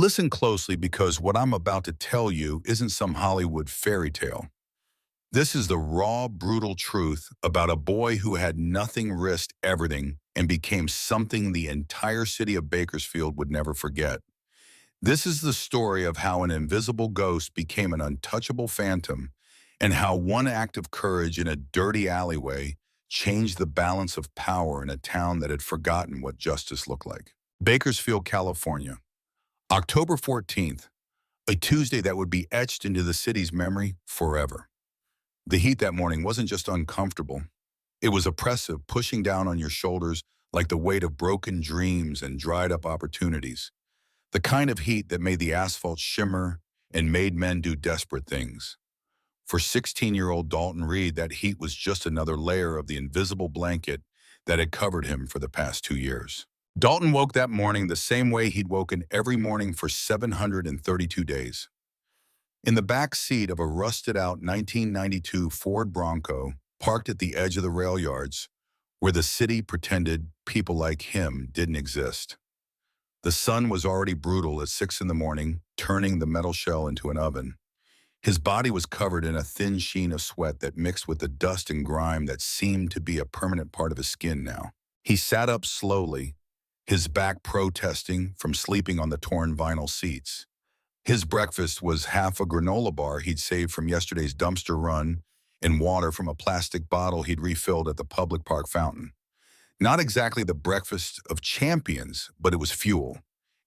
Listen closely because what I'm about to tell you isn't some Hollywood fairy tale. This is the raw, brutal truth about a boy who had nothing, risked everything, and became something the entire city of Bakersfield would never forget. This is the story of how an invisible ghost became an untouchable phantom, and how one act of courage in a dirty alleyway changed the balance of power in a town that had forgotten what justice looked like. Bakersfield, California, October 14th, a Tuesday that would be etched into the city's memory forever. The heat that morning wasn't just uncomfortable. It was oppressive, pushing down on your shoulders like the weight of broken dreams and dried up opportunities. The kind of heat that made the asphalt shimmer and made men do desperate things. For 16-year-old Dalton Reed, that heat was just another layer of the invisible blanket that had covered him for the past 2 years. Dalton woke that morning the same way he'd woken every morning for 732 days. In the back seat of a rusted-out 1992 Ford Bronco, parked at the edge of the rail yards, where the city pretended people like him didn't exist. The sun was already brutal at 6 in the morning, turning the metal shell into an oven. His body was covered in a thin sheen of sweat that mixed with the dust and grime that seemed to be a permanent part of his skin now. He sat up slowly, his back protesting from sleeping on the torn vinyl seats. His breakfast was half a granola bar he'd saved from yesterday's dumpster run and water from a plastic bottle he'd refilled at the public park fountain. Not exactly the breakfast of champions, but it was fuel,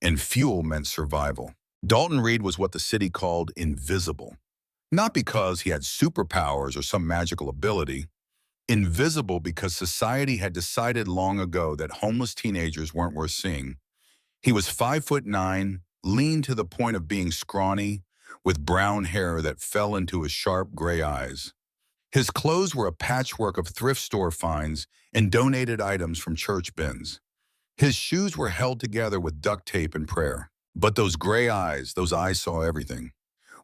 and fuel meant survival. Dalton Reed was what the city called invisible. Not because he had superpowers or some magical ability. Invisible because society had decided long ago that homeless teenagers weren't worth seeing. He was 5'9", lean to the point of being scrawny, with brown hair that fell into his sharp gray eyes. His clothes were a patchwork of thrift store finds and donated items from church bins. His shoes were held together with duct tape and prayer. But those gray eyes, those eyes saw everything.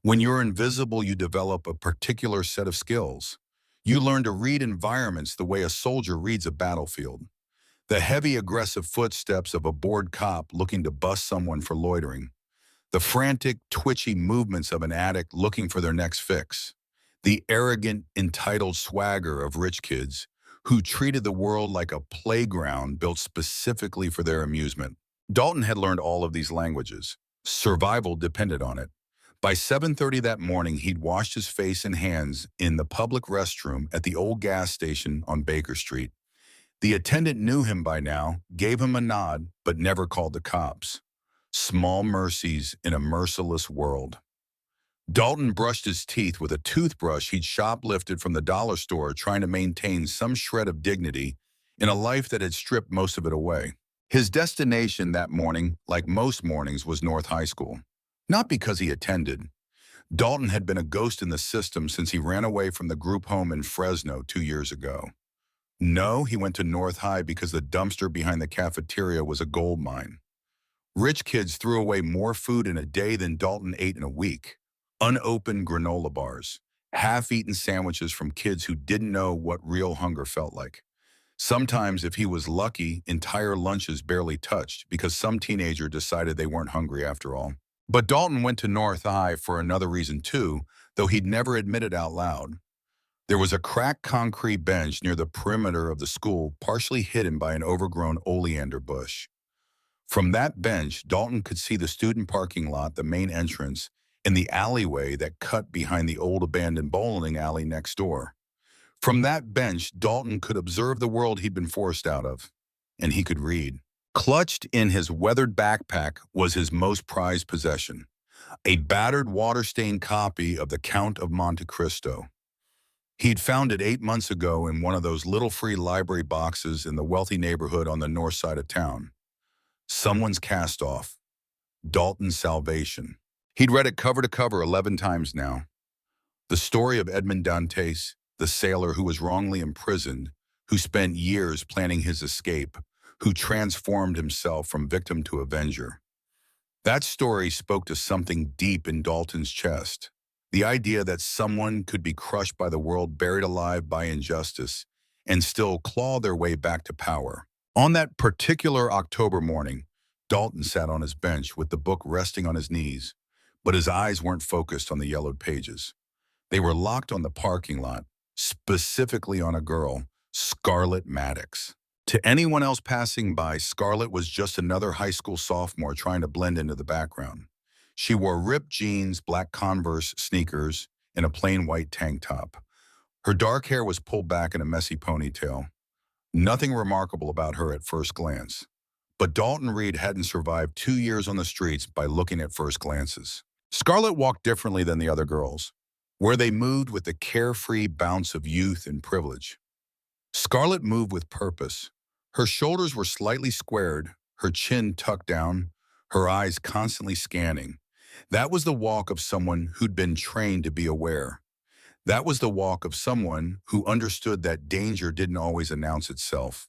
When you're invisible, you develop a particular set of skills. You learn to read environments the way a soldier reads a battlefield. The heavy, aggressive footsteps of a bored cop looking to bust someone for loitering. The frantic, twitchy movements of an addict looking for their next fix. The arrogant, entitled swagger of rich kids who treated the world like a playground built specifically for their amusement. Dalton had learned all of these languages. Survival depended on it. By 7:30 that morning, he'd washed his face and hands in the public restroom at the old gas station on Baker Street. The attendant knew him by now, gave him a nod, but never called the cops. Small mercies in a merciless world. Dalton brushed his teeth with a toothbrush he'd shoplifted from the dollar store, trying to maintain some shred of dignity in a life that had stripped most of it away. His destination that morning, like most mornings, was North High School. Not because he attended. Dalton had been a ghost in the system since he ran away from the group home in Fresno 2 years ago. No, he went to North High because the dumpster behind the cafeteria was a gold mine. Rich kids threw away more food in a day than Dalton ate in a week. Unopened granola bars, half-eaten sandwiches from kids who didn't know what real hunger felt like. Sometimes, if he was lucky, entire lunches barely touched because some teenager decided they weren't hungry after all. But Dalton went to North High for another reason too, though he'd never admit it out loud. There was a cracked concrete bench near the perimeter of the school, partially hidden by an overgrown oleander bush. From that bench, Dalton could see the student parking lot, the main entrance, and the alleyway that cut behind the old abandoned bowling alley next door. From that bench, Dalton could observe the world he'd been forced out of, and he could read. Clutched in his weathered backpack was his most prized possession, a battered, water-stained copy of The Count of Monte Cristo. He'd found it 8 months ago in one of those little free library boxes in the wealthy neighborhood on the north side of town. Someone's cast-off. Dalton's salvation. He'd read it cover to cover 11 times now. The story of Edmond Dantes, the sailor who was wrongly imprisoned, who spent years planning his escape, who transformed himself from victim to avenger. That story spoke to something deep in Dalton's chest. The idea that someone could be crushed by the world, buried alive by injustice, and still claw their way back to power. On that particular October morning, Dalton sat on his bench with the book resting on his knees, but his eyes weren't focused on the yellowed pages. They were locked on the parking lot, specifically on a girl, Scarlett Maddox. To anyone else passing by, Scarlett was just another high school sophomore trying to blend into the background. She wore ripped jeans, black Converse sneakers, and a plain white tank top. Her dark hair was pulled back in a messy ponytail. Nothing remarkable about her at first glance. But Dalton Reed hadn't survived 2 years on the streets by looking at first glances. Scarlett walked differently than the other girls, where they moved with the carefree bounce of youth and privilege. Scarlett moved with purpose. Her shoulders were slightly squared, her chin tucked down, her eyes constantly scanning. That was the walk of someone who'd been trained to be aware. That was the walk of someone who understood that danger didn't always announce itself.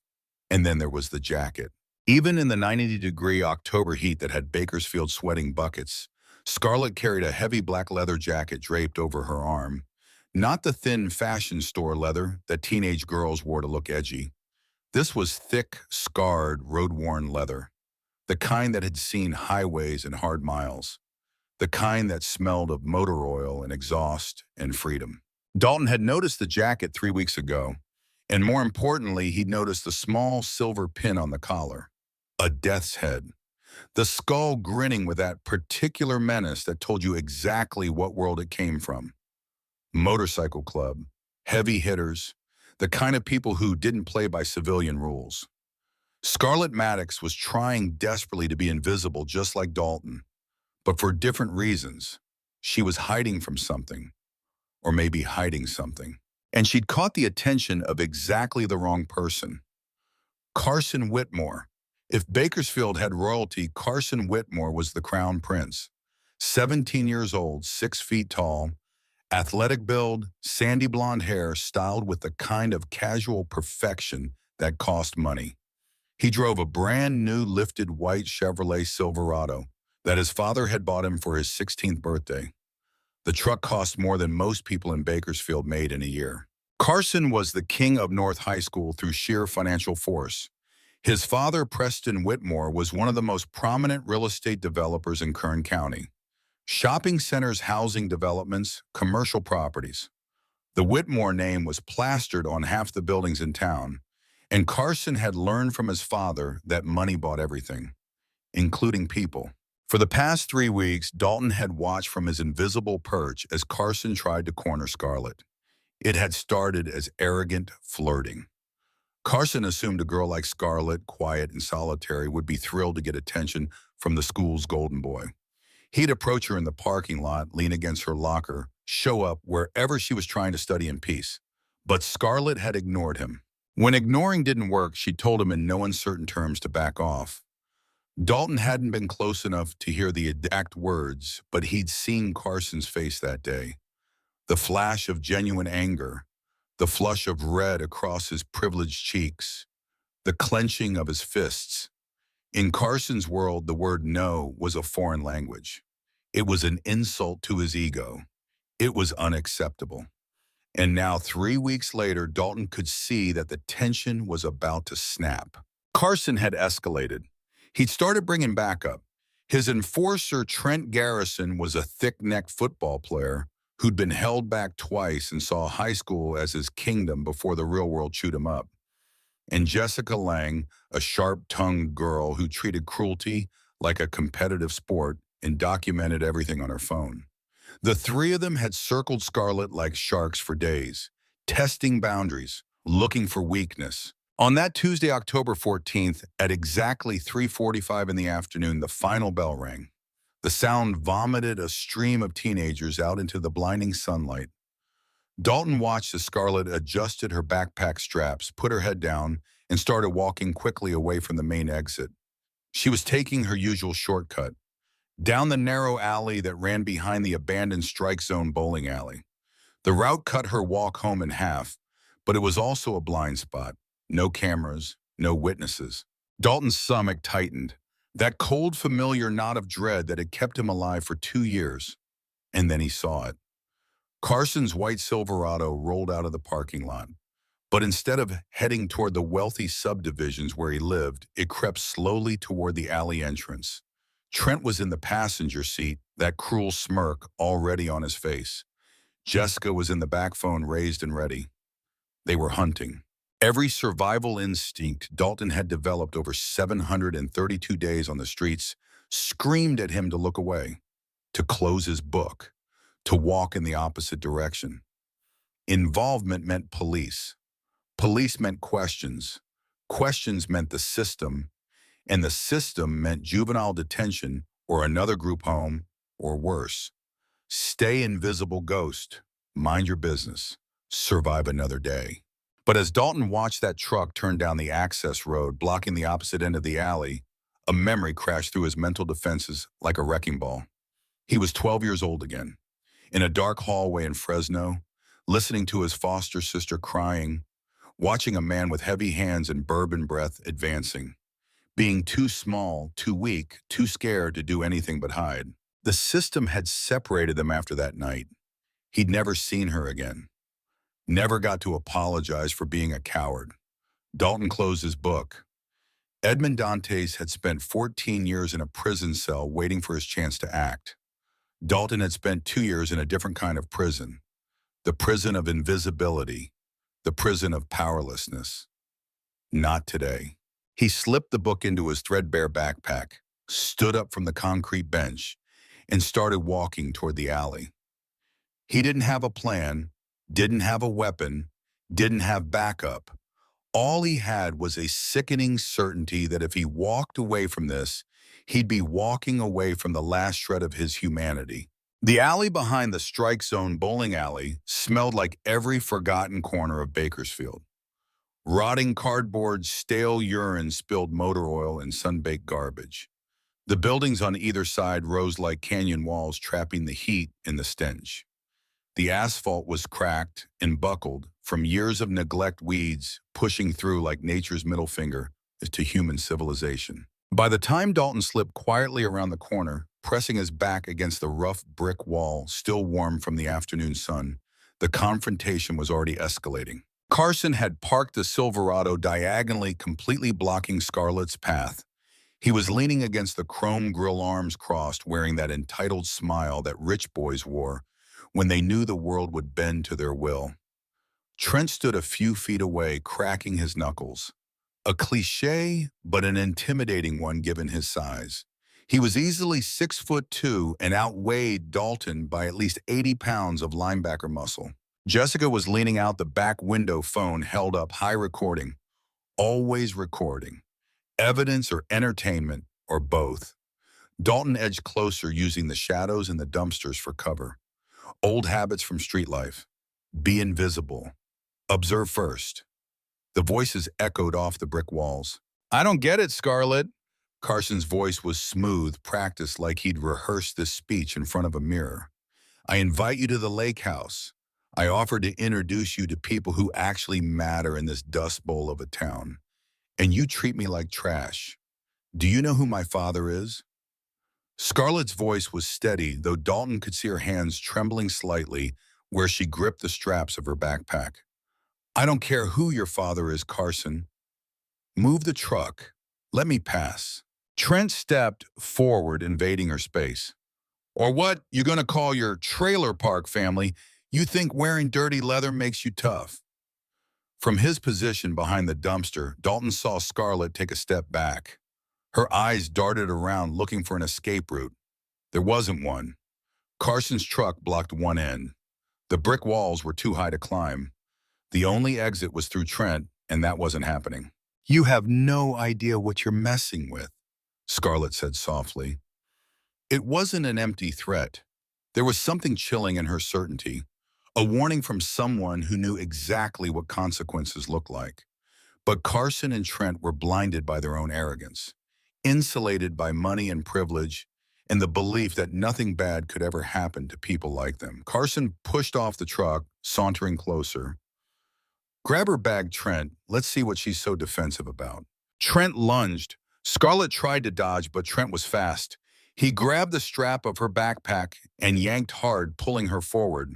And then there was the jacket. Even in the 90-degree October heat that had Bakersfield sweating buckets, Scarlett carried a heavy black leather jacket draped over her arm. Not the thin fashion store leather that teenage girls wore to look edgy. This was thick, scarred, road-worn leather. The kind that had seen highways and hard miles. The kind that smelled of motor oil and exhaust and freedom. Dalton had noticed the jacket 3 weeks ago, and more importantly, he'd noticed the small silver pin on the collar. A death's head. The skull grinning with that particular menace that told you exactly what world it came from. Motorcycle club, heavy hitters, the kind of people who didn't play by civilian rules. Scarlett Maddox was trying desperately to be invisible just like Dalton, but for different reasons. She was hiding from something, or maybe hiding something. And she'd caught the attention of exactly the wrong person. Carson Whitmore. If Bakersfield had royalty, Carson Whitmore was the crown prince. 17 years old, 6 feet tall, athletic build, sandy blonde hair styled with the kind of casual perfection that cost money. He drove a brand new lifted white Chevrolet Silverado that his father had bought him for his 16th birthday. The truck cost more than most people in Bakersfield made in a year. Carson was the king of North High School through sheer financial force. His father, Preston Whitmore, was one of the most prominent real estate developers in Kern County. Shopping centers, housing developments, commercial properties. The Whitmore name was plastered on half the buildings in town, and Carson had learned from his father that money bought everything, including people. For the past 3 weeks, Dalton had watched from his invisible perch as Carson tried to corner Scarlett. It had started as arrogant flirting. Carson assumed a girl like Scarlett, quiet and solitary, would be thrilled to get attention from the school's golden boy. He'd approach her in the parking lot, lean against her locker, show up wherever she was trying to study in peace. But Scarlett had ignored him. When ignoring didn't work, she told him in no uncertain terms to back off. Dalton hadn't been close enough to hear the exact words, but he'd seen Carson's face that day. The flash of genuine anger, the flush of red across his privileged cheeks, the clenching of his fists. In Carson's world, the word no was a foreign language. It was an insult to his ego. It was unacceptable. And now, 3 weeks later, Dalton could see that the tension was about to snap. Carson had escalated. He'd started bringing backup. His enforcer, Trent Garrison, was a thick-necked football player who'd been held back twice and saw high school as his kingdom before the real world chewed him up. And Jessica Lang, a sharp-tongued girl who treated cruelty like a competitive sport and documented everything on her phone. The three of them had circled Scarlett like sharks for days, testing boundaries, looking for weakness. On that Tuesday, October 14th, at exactly 3:45 in the afternoon, the final bell rang. The sound vomited a stream of teenagers out into the blinding sunlight. Dalton watched as Scarlett adjusted her backpack straps, put her head down, and started walking quickly away from the main exit. She was taking her usual shortcut, down the narrow alley that ran behind the abandoned strike zone bowling alley. The route cut her walk home in half, but it was also a blind spot. No cameras, no witnesses. Dalton's stomach tightened. That cold, familiar knot of dread that had kept him alive for 2 years. And then he saw it. Carson's white Silverado rolled out of the parking lot. But instead of heading toward the wealthy subdivisions where he lived, it crept slowly toward the alley entrance. Trent was in the passenger seat, that cruel smirk already on his face. Jessica was in the back phone, raised and ready. They were hunting. Every survival instinct Dalton had developed over 732 days on the streets screamed at him to look away, to close his book, to walk in the opposite direction. Involvement meant police. Police meant questions. Questions meant the system, and the system meant juvenile detention or another group home, or worse. Stay invisible, ghost. Mind your business. Survive another day. But as Dalton watched that truck turn down the access road, blocking the opposite end of the alley, a memory crashed through his mental defenses like a wrecking ball. He was 12 years old again, in a dark hallway in Fresno, listening to his foster sister crying, watching a man with heavy hands and bourbon breath advancing, being too small, too weak, too scared to do anything but hide. The system had separated them after that night. He'd never seen her again. Never got to apologize for being a coward. Dalton closed his book. Edmond Dantes had spent 14 years in a prison cell waiting for his chance to act. Dalton had spent 2 years in a different kind of prison, the prison of invisibility, the prison of powerlessness. Not today. He slipped the book into his threadbare backpack, stood up from the concrete bench, and started walking toward the alley. He didn't have a plan, didn't have a weapon, didn't have backup. All he had was a sickening certainty that if he walked away from this, he'd be walking away from the last shred of his humanity. The alley behind the strike zone bowling alley smelled like every forgotten corner of Bakersfield. Rotting cardboard, stale urine, spilled motor oil, and sun-baked garbage. The buildings on either side rose like canyon walls, trapping the heat and the stench. The asphalt was cracked and buckled from years of neglect, weeds pushing through like nature's middle finger to human civilization. By the time Dalton slipped quietly around the corner, pressing his back against the rough brick wall, still warm from the afternoon sun, the confrontation was already escalating. Carson had parked the Silverado diagonally, completely blocking Scarlett's path. He was leaning against the chrome grille, arms crossed, wearing that entitled smile that rich boys wore when they knew the world would bend to their will. Trent stood a few feet away, cracking his knuckles. A cliché, but an intimidating one given his size. He was easily 6'2" and outweighed Dalton by at least 80 pounds of linebacker muscle. Jessica was leaning out the back window, phone held up high, recording. Always recording. Evidence or entertainment, or both. Dalton edged closer, using the shadows and the dumpsters for cover. Old habits from street life. Be invisible. Observe first. The voices echoed off the brick walls. I don't get it, Scarlett. Carson's voice was smooth, practiced like he'd rehearsed this speech in front of a mirror. I invite you to the lake house. I offer to introduce you to people who actually matter in this dust bowl of a town. And you treat me like trash. Do you know who my father is? Scarlett's voice was steady, though Dalton could see her hands trembling slightly where she gripped the straps of her backpack. I don't care who your father is, Carson. Move the truck. Let me pass. Trent stepped forward, invading her space. Or what you gonna call your trailer park family? You think wearing dirty leather makes you tough? From his position behind the dumpster, Dalton saw Scarlett take a step back. Her eyes darted around, looking for an escape route. There wasn't one. Carson's truck blocked one end. The brick walls were too high to climb. The only exit was through Trent, and that wasn't happening. You have no idea what you're messing with, Scarlett said softly. It wasn't an empty threat. There was something chilling in her certainty, a warning from someone who knew exactly what consequences looked like. But Carson and Trent were blinded by their own arrogance, insulated by money and privilege, and the belief that nothing bad could ever happen to people like them. Carson pushed off the truck, sauntering closer. Grab her bag, Trent. Let's see what she's so defensive about. Trent lunged. Scarlett tried to dodge, but Trent was fast. He grabbed the strap of her backpack and yanked hard, pulling her forward.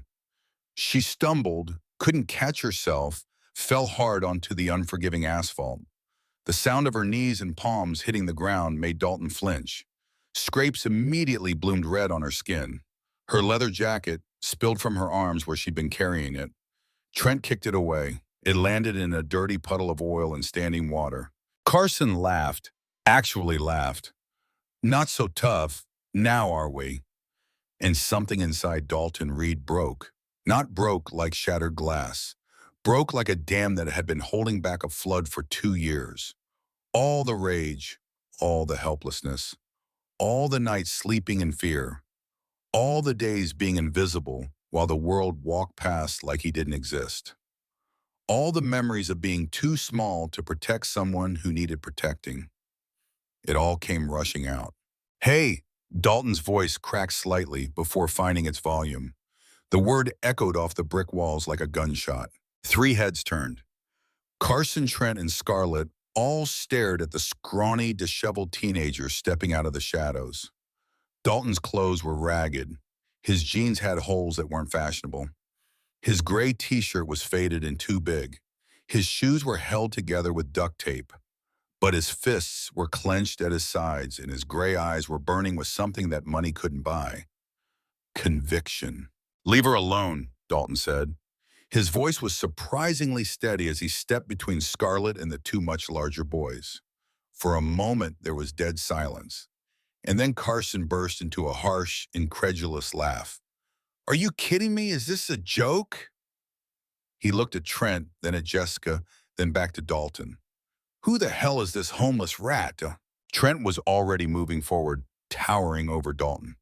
She stumbled, couldn't catch herself, fell hard onto the unforgiving asphalt. The sound of her knees and palms hitting the ground made Dalton flinch. Scrapes immediately bloomed red on her skin. Her leather jacket spilled from her arms where she'd been carrying it. Trent kicked it away. It landed in a dirty puddle of oil and standing water. Carson laughed, actually laughed. Not so tough, now are we? And something inside Dalton Reed broke. Not broke like shattered glass. Broke like a dam that had been holding back a flood for 2 years. All the rage, all the helplessness, all the nights sleeping in fear, all the days being invisible while the world walked past like he didn't exist. All the memories of being too small to protect someone who needed protecting. It all came rushing out. Hey, Dalton's voice cracked slightly before finding its volume. The word echoed off the brick walls like a gunshot. 3 heads turned. Carson, Trent, and Scarlett all stared at the scrawny, disheveled teenager stepping out of the shadows. Dalton's clothes were ragged. His jeans had holes that weren't fashionable. His gray t-shirt was faded and too big. His shoes were held together with duct tape. But his fists were clenched at his sides and his gray eyes were burning with something that money couldn't buy. Conviction. "Leave her alone," Dalton said. His voice was surprisingly steady as he stepped between Scarlett and the 2 much larger boys. For a moment, there was dead silence. And then Carson burst into a harsh, incredulous laugh. "Are you kidding me? Is this a joke?" He looked at Trent, then at Jessica, then back to Dalton. "Who the hell is this homeless rat?" Trent was already moving forward, towering over Dalton.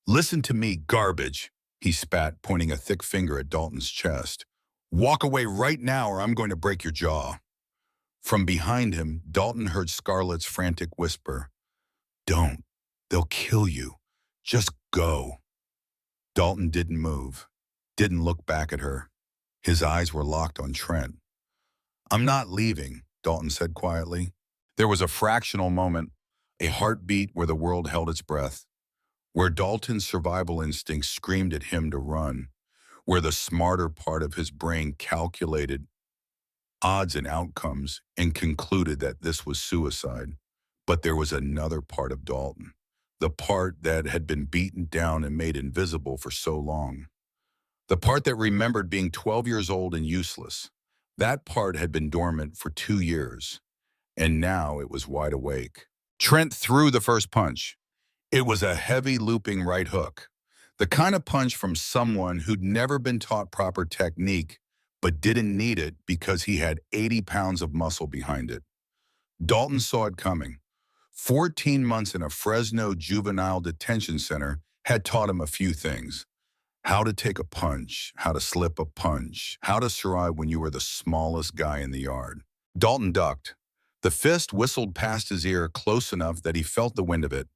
"Listen to me, garbage," he spat, pointing a thick finger at Dalton's chest. "Walk away right now or I'm going to break your jaw." From behind him, Dalton heard Scarlett's frantic whisper. "Don't. They'll kill you. Just go." Dalton didn't move, didn't look back at her. His eyes were locked on Trent. "I'm not leaving," Dalton said quietly. There was a fractional moment, a heartbeat where the world held its breath, where Dalton's survival instinct screamed at him to run, where the smarter part of his brain calculated odds and outcomes and concluded that this was suicide. But there was another part of Dalton, the part that had been beaten down and made invisible for so long. The part that remembered being 12 years old and useless. That part had been dormant for 2 years, and now it was wide awake. Trent threw the first punch. It was a heavy looping right hook, the kind of punch from someone who'd never been taught proper technique but didn't need it because he had 80 pounds of muscle behind it. Dalton saw it coming. 14 months in a Fresno juvenile detention center had taught him a few things. How to take a punch, how to slip a punch, how to survive when you were the smallest guy in the yard. Dalton ducked. The fist whistled past his ear close enough that he felt the wind of it.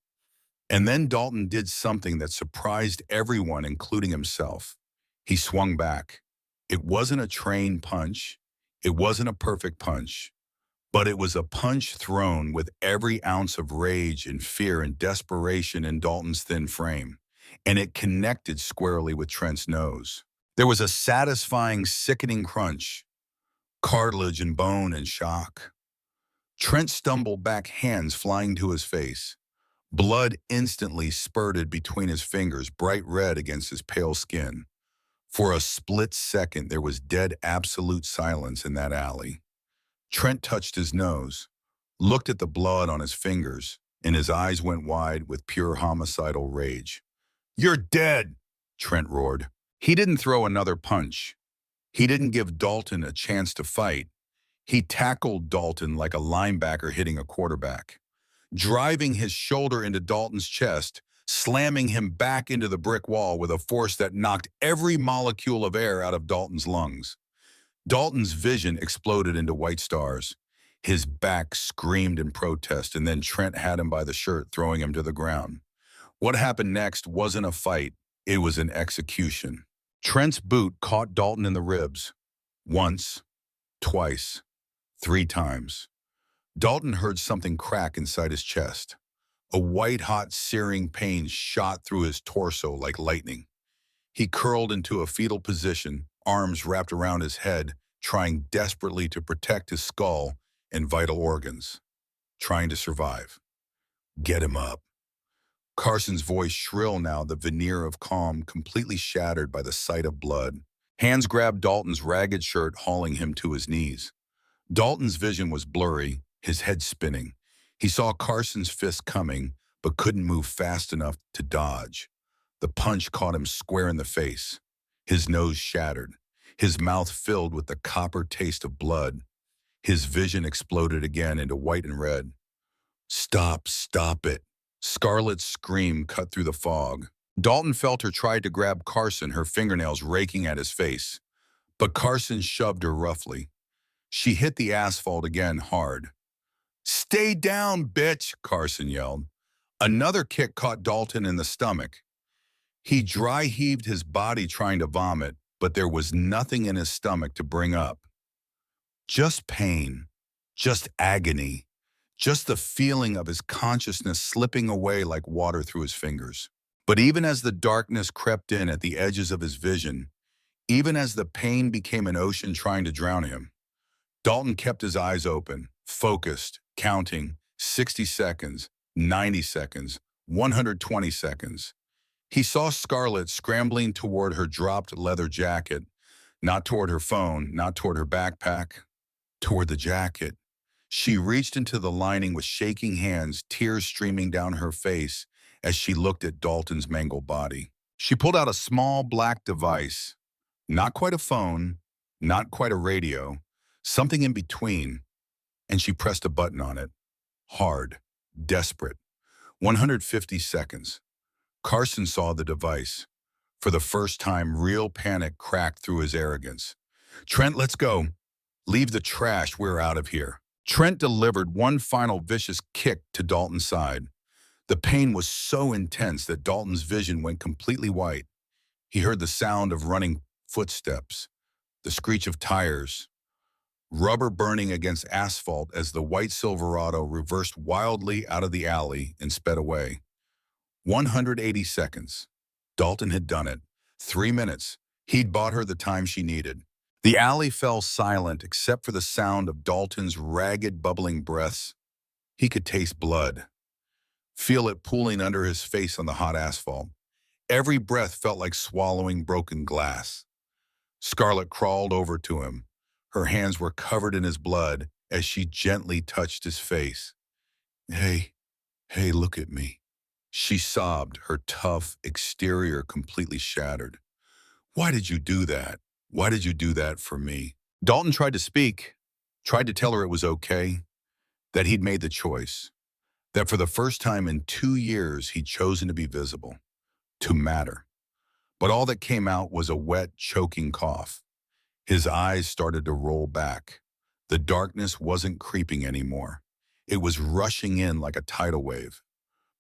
And then Dalton did something that surprised everyone, including himself. He swung back. It wasn't a trained punch. It wasn't a perfect punch. But it was a punch thrown with every ounce of rage and fear and desperation in Dalton's thin frame. And it connected squarely with Trent's nose. There was a satisfying, sickening crunch, cartilage and bone and shock. Trent stumbled back, hands flying to his face. Blood instantly spurted between his fingers, bright red against his pale skin. For a split second, there was dead absolute silence in that alley. Trent touched his nose, looked at the blood on his fingers, and his eyes went wide with pure homicidal rage. "You're dead," Trent roared. He didn't throw another punch. He didn't give Dalton a chance to fight. He tackled Dalton like a linebacker hitting a quarterback, driving his shoulder into Dalton's chest, slamming him back into the brick wall with a force that knocked every molecule of air out of Dalton's lungs. Dalton's vision exploded into white stars. His back screamed in protest, and then Trent had him by the shirt, throwing him to the ground. What happened next wasn't a fight. It was an execution. Trent's boot caught Dalton in the ribs. Once, twice, 3 times. Dalton heard something crack inside his chest. A white-hot, searing pain shot through his torso like lightning. He curled into a fetal position, arms wrapped around his head, trying desperately to protect his skull and vital organs, trying to survive. Get him up. Carson's voice shrill now, the veneer of calm completely shattered by the sight of blood. Hands grabbed Dalton's ragged shirt, hauling him to his knees. Dalton's vision was blurry, his head spinning. He saw Carson's fist coming, but couldn't move fast enough to dodge. The punch caught him square in the face. His nose shattered, his mouth filled with the copper taste of blood. His vision exploded again into white and red. Stop, stop it. Scarlett's scream cut through the fog. Dalton felt her try to grab Carson, her fingernails raking at his face. But Carson shoved her roughly. She hit the asphalt again hard. Stay down, bitch, Carson yelled. Another kick caught Dalton in the stomach. He dry heaved his body trying to vomit, but there was nothing in his stomach to bring up. Just pain, just agony, just the feeling of his consciousness slipping away like water through his fingers. But even as the darkness crept in at the edges of his vision, even as the pain became an ocean trying to drown him, Dalton kept his eyes open, focused, counting 60 seconds, 90 seconds, 120 seconds. He saw Scarlett scrambling toward her dropped leather jacket, not toward her phone, not toward her backpack, toward the jacket. She reached into the lining with shaking hands, tears streaming down her face as she looked at Dalton's mangled body. She pulled out a small black device, not quite a phone, not quite a radio, something in between, and she pressed a button on it. Hard, desperate. 150 seconds. Carson saw the device. For the first time, real panic cracked through his arrogance. Trent, let's go. Leave the trash, we're out of here. Trent delivered one final vicious kick to Dalton's side. The pain was so intense that Dalton's vision went completely white. He heard the sound of running footsteps, the screech of tires, rubber burning against asphalt as the white Silverado reversed wildly out of the alley and sped away. 180 seconds. Dalton had done it. 3 minutes. He'd bought her the time she needed. The alley fell silent except for the sound of Dalton's ragged, bubbling breaths. He could taste blood, feel it pooling under his face on the hot asphalt. Every breath felt like swallowing broken glass. Scarlett crawled over to him. Her hands were covered in his blood as she gently touched his face. Hey, look at me. She sobbed, her tough exterior completely shattered. Why did you do that? Why did you do that for me? Dalton tried to speak, tried to tell her it was okay, that he'd made the choice, that for the first time in 2 years he'd chosen to be visible, to matter. But all that came out was a wet, choking cough. His eyes started to roll back. The darkness wasn't creeping anymore. It was rushing in like a tidal wave.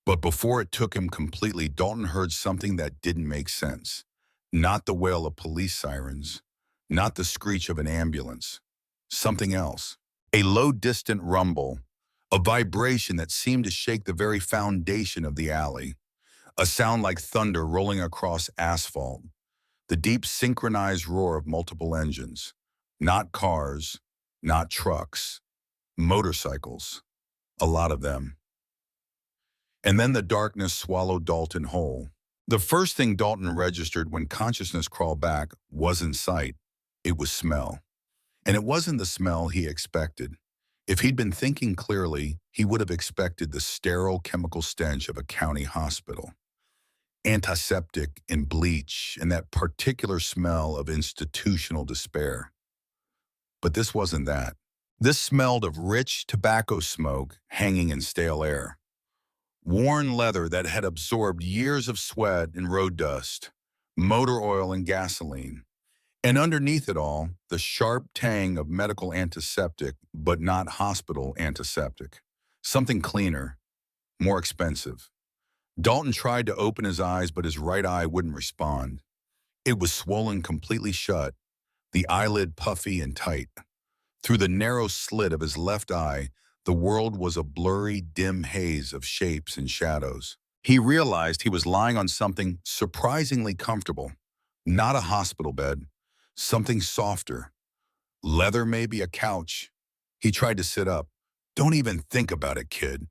But before it took him completely, Dalton heard something that didn't make sense. Not the wail of police sirens, not the screech of an ambulance. Something else. A low, distant rumble, a vibration that seemed to shake the very foundation of the alley. A sound like thunder rolling across asphalt. The deep, synchronized roar of multiple engines. Not cars, not trucks, motorcycles. A lot of them. And then the darkness swallowed Dalton whole. The first thing Dalton registered when consciousness crawled back wasn't sight, it was smell. And it wasn't the smell he expected. If he'd been thinking clearly, he would have expected the sterile chemical stench of a county hospital. Antiseptic and bleach and that particular smell of institutional despair. But this wasn't that. This smelled of rich tobacco smoke hanging in stale air. Worn leather that had absorbed years of sweat and road dust, motor oil and gasoline. And underneath it all, the sharp tang of medical antiseptic, but not hospital antiseptic. Something cleaner, more expensive. Dalton tried to open his eyes, but his right eye wouldn't respond. It was swollen completely shut, the eyelid puffy and tight. Through the narrow slit of his left eye, the world was a blurry, dim haze of shapes and shadows. He realized he was lying on something surprisingly comfortable. Not a hospital bed, something softer. Leather, maybe a couch. He tried to sit up. Don't even think about it, kid.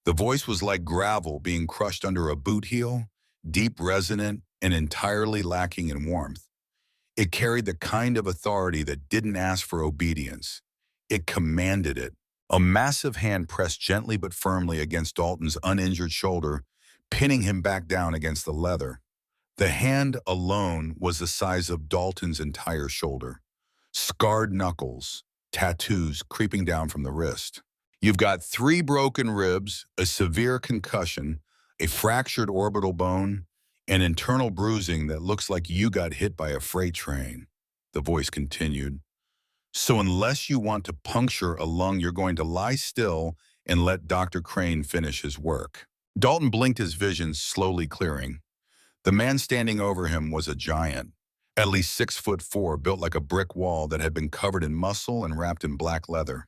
The voice was like gravel being crushed under a boot heel, deep resonant and entirely lacking in warmth. It carried the kind of authority that didn't ask for obedience. It commanded it. A massive hand pressed gently but firmly against Dalton's uninjured shoulder, pinning him back down against the leather. The hand alone was the size of Dalton's entire shoulder. Scarred knuckles, tattoos creeping down from the wrist. You've got 3 broken ribs, a severe concussion, a fractured orbital bone, and internal bruising that looks like you got hit by a freight train. The voice continued. So unless you want to puncture a lung, you're going to lie still and let Dr. Crane finish his work. Dalton blinked, his vision slowly clearing. The man standing over him was a giant, at least 6'4", built like a brick wall that had been covered in muscle and wrapped in black leather.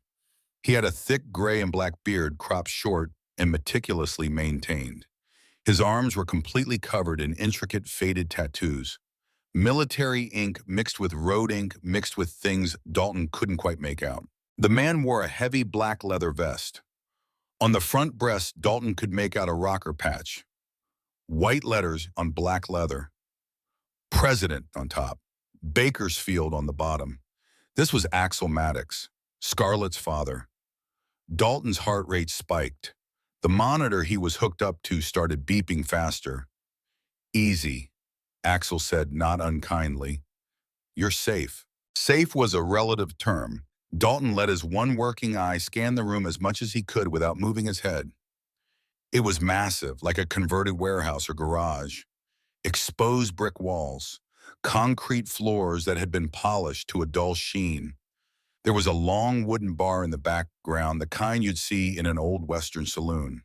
He had a thick gray and black beard cropped short and meticulously maintained. His arms were completely covered in intricate faded tattoos. Military ink mixed with road ink mixed with things Dalton couldn't quite make out. The man wore a heavy black leather vest. On the front breast, Dalton could make out a rocker patch. White letters on black leather. President on top. Bakersfield on the bottom. This was Axel Maddox, Scarlett's father. Dalton's heart rate spiked. The monitor he was hooked up to started beeping faster. Easy, Axel said, not unkindly. You're safe. Safe was a relative term. Dalton let his one working eye scan the room as much as he could without moving his head. It was massive, like a converted warehouse or garage. Exposed brick walls, concrete floors that had been polished to a dull sheen. There was a long wooden bar in the background, the kind you'd see in an old Western saloon.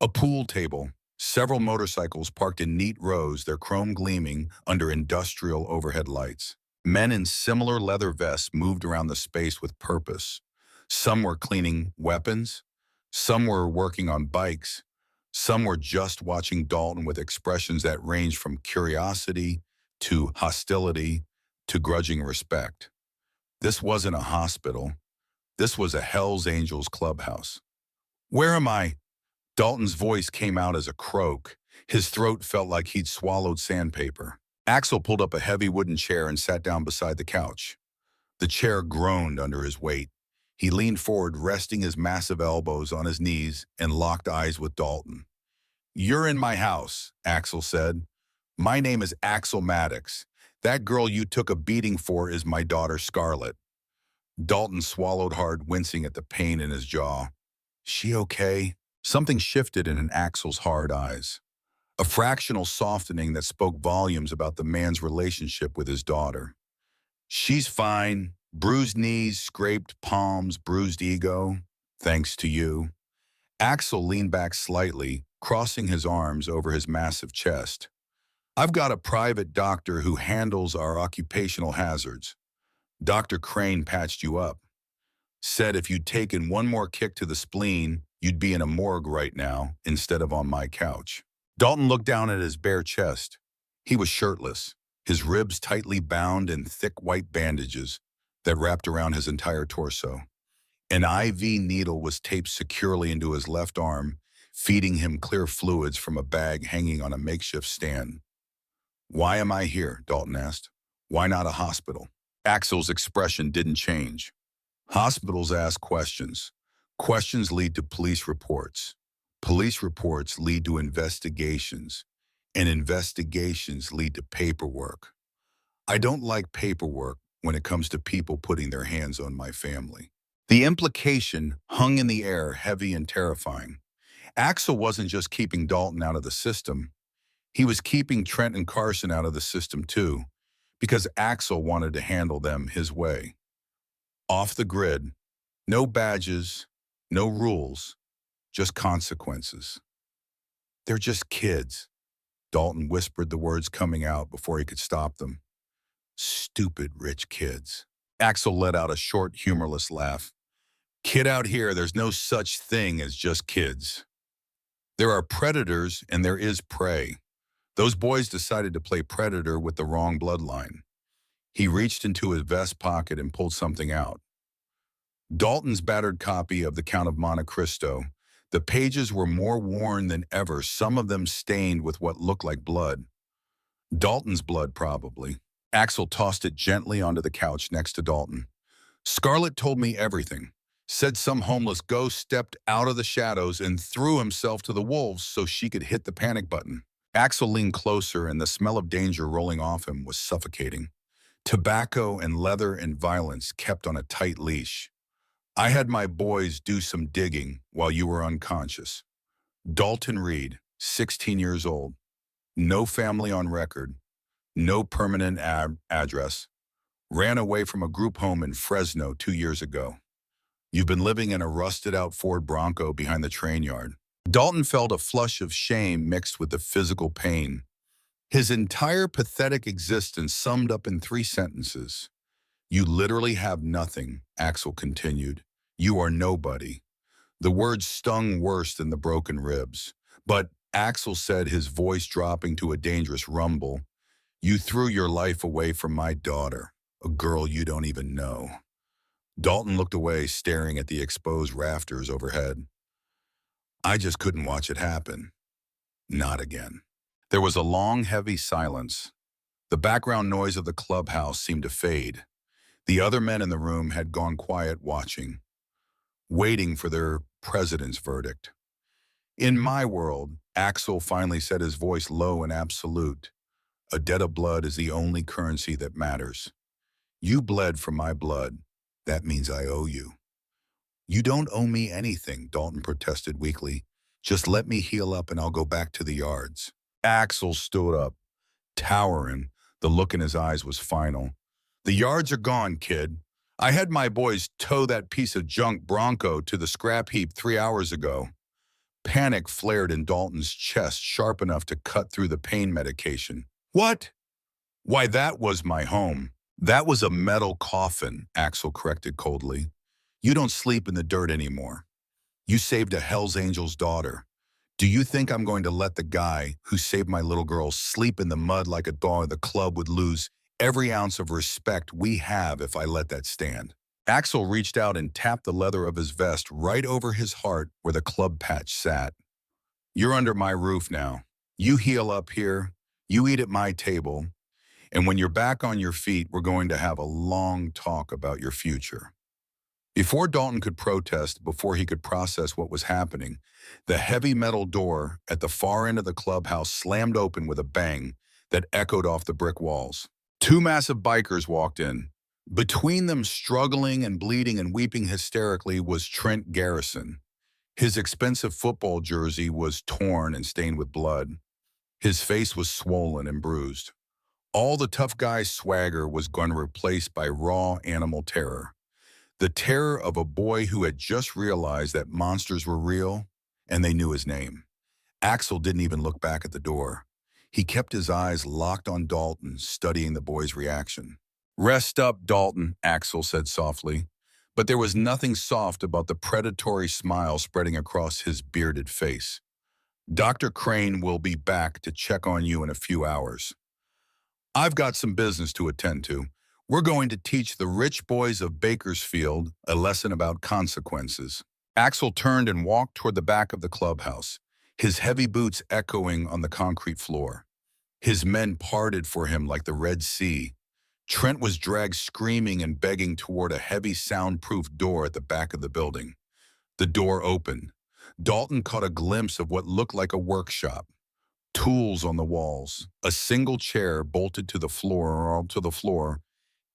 A pool table, several motorcycles parked in neat rows, their chrome gleaming under industrial overhead lights. Men in similar leather vests moved around the space with purpose. Some were cleaning weapons, some were working on bikes, some were just watching Dalton with expressions that ranged from curiosity to hostility to grudging respect. This wasn't a hospital. This was a Hell's Angels clubhouse. Where am I? Dalton's voice came out as a croak. His throat felt like he'd swallowed sandpaper. Axel pulled up a heavy wooden chair and sat down beside the couch. The chair groaned under his weight. He leaned forward, resting his massive elbows on his knees, and locked eyes with Dalton. You're in my house, Axel said. My name is Axel Maddox. That girl you took a beating for is my daughter Scarlett. Dalton swallowed hard, wincing at the pain in his jaw. She okay? Something shifted in Axel's hard eyes. A fractional softening that spoke volumes about the man's relationship with his daughter. She's fine. Bruised knees, scraped palms, bruised ego. Thanks to you. Axel leaned back slightly, crossing his arms over his massive chest. I've got a private doctor who handles our occupational hazards. Dr. Crane patched you up. Said if you'd taken one more kick to the spleen, you'd be in a morgue right now instead of on my couch. Dalton looked down at his bare chest. He was shirtless, his ribs tightly bound in thick white bandages that wrapped around his entire torso. An IV needle was taped securely into his left arm, feeding him clear fluids from a bag hanging on a makeshift stand. Why am I here? Dalton asked. Why not a hospital? Axel's expression didn't change. Hospitals ask questions. Questions lead to police reports. Police reports lead to investigations. And investigations lead to paperwork. I don't like paperwork when it comes to people putting their hands on my family. The implication hung in the air, heavy and terrifying. Axel wasn't just keeping Dalton out of the system. He was keeping Trent and Carson out of the system too, because Axel wanted to handle them his way. Off the grid, no badges, no rules, just consequences. They're just kids. Dalton whispered, the words coming out before he could stop them. Stupid rich kids. Axel let out a short, humorless laugh. Kid out here, there's no such thing as just kids. There are predators and there is prey. Those boys decided to play predator with the wrong bloodline. He reached into his vest pocket and pulled something out. Dalton's battered copy of The Count of Monte Cristo. The pages were more worn than ever, some of them stained with what looked like blood. Dalton's blood, probably. Axel tossed it gently onto the couch next to Dalton. Scarlett told me everything. Said some homeless ghost stepped out of the shadows and threw himself to the wolves so she could hit the panic button. Axel leaned closer, and the smell of danger rolling off him was suffocating. Tobacco and leather and violence kept on a tight leash. I had my boys do some digging while you were unconscious. Dalton Reed, 16 years old, no family on record, no permanent address, ran away from a group home in Fresno 2 years ago. You've been living in a rusted-out Ford Bronco behind the train yard. Dalton felt a flush of shame mixed with the physical pain. His entire pathetic existence summed up in 3 sentences. You literally have nothing, Axel continued. You are nobody. The words stung worse than the broken ribs. But Axel said, his voice dropping to a dangerous rumble, you threw your life away from my daughter, a girl you don't even know. Dalton looked away, staring at the exposed rafters overhead. I just couldn't watch it happen. Not again. There was a long, heavy silence. The background noise of the clubhouse seemed to fade. The other men in the room had gone quiet, watching, waiting for their president's verdict. In my world, Axel finally said, his voice low and absolute, a debt of blood is the only currency that matters. You bled for my blood. That means I owe you. You don't owe me anything, Dalton protested weakly. Just let me heal up and I'll go back to the yards. Axel stood up, towering. The look in his eyes was final. The yards are gone, kid. I had my boys tow that piece of junk Bronco to the scrap heap 3 hours ago. Panic flared in Dalton's chest, sharp enough to cut through the pain medication. What? Why, that was my home. That was a metal coffin, Axel corrected coldly. You don't sleep in the dirt anymore. You saved a Hell's Angel's daughter. Do you think I'm going to let the guy who saved my little girl sleep in the mud like a dog? The club would lose every ounce of respect we have if I let that stand. Axel reached out and tapped the leather of his vest right over his heart where the club patch sat. You're under my roof now. You heal up here. You eat at my table. And when you're back on your feet, we're going to have a long talk about your future. Before Dalton could protest, before he could process what was happening, the heavy metal door at the far end of the clubhouse slammed open with a bang that echoed off the brick walls. 2 massive bikers walked in. Between them, struggling and bleeding and weeping hysterically, was Trent Garrison. His expensive football jersey was torn and stained with blood. His face was swollen and bruised. All the tough guy's swagger was gone, replaced by raw animal terror. The terror of a boy who had just realized that monsters were real, and they knew his name. Axel didn't even look back at the door. He kept his eyes locked on Dalton, studying the boy's reaction. Rest up, Dalton, Axel said softly. But there was nothing soft about the predatory smile spreading across his bearded face. Dr. Crane will be back to check on you in a few hours. I've got some business to attend to. We're going to teach the rich boys of Bakersfield a lesson about consequences. Axel turned and walked toward the back of the clubhouse, his heavy boots echoing on the concrete floor. His men parted for him like the Red Sea. Trent was dragged screaming and begging toward a heavy soundproof door at the back of the building. The door opened. Dalton caught a glimpse of what looked like a workshop. Tools on the walls, a single chair bolted to the floor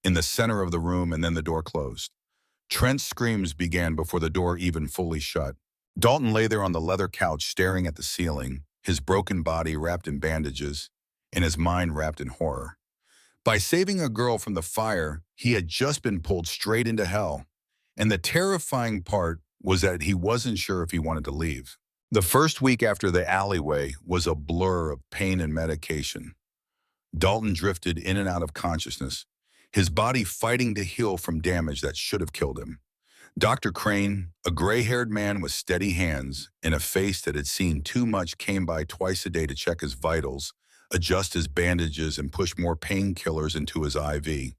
in the center of the room, and then the door closed. Trent's screams began before the door even fully shut. Dalton lay there on the leather couch staring at the ceiling, his broken body wrapped in bandages, and his mind wrapped in horror. By saving a girl from the fire, he had just been pulled straight into hell. And the terrifying part was that he wasn't sure if he wanted to leave. The first week after the alleyway was a blur of pain and medication. Dalton drifted in and out of consciousness, his body fighting to heal from damage that should have killed him. Dr. Crane, a gray-haired man with steady hands and a face that had seen too much, came by twice a day to check his vitals, adjust his bandages, and push more painkillers into his IV.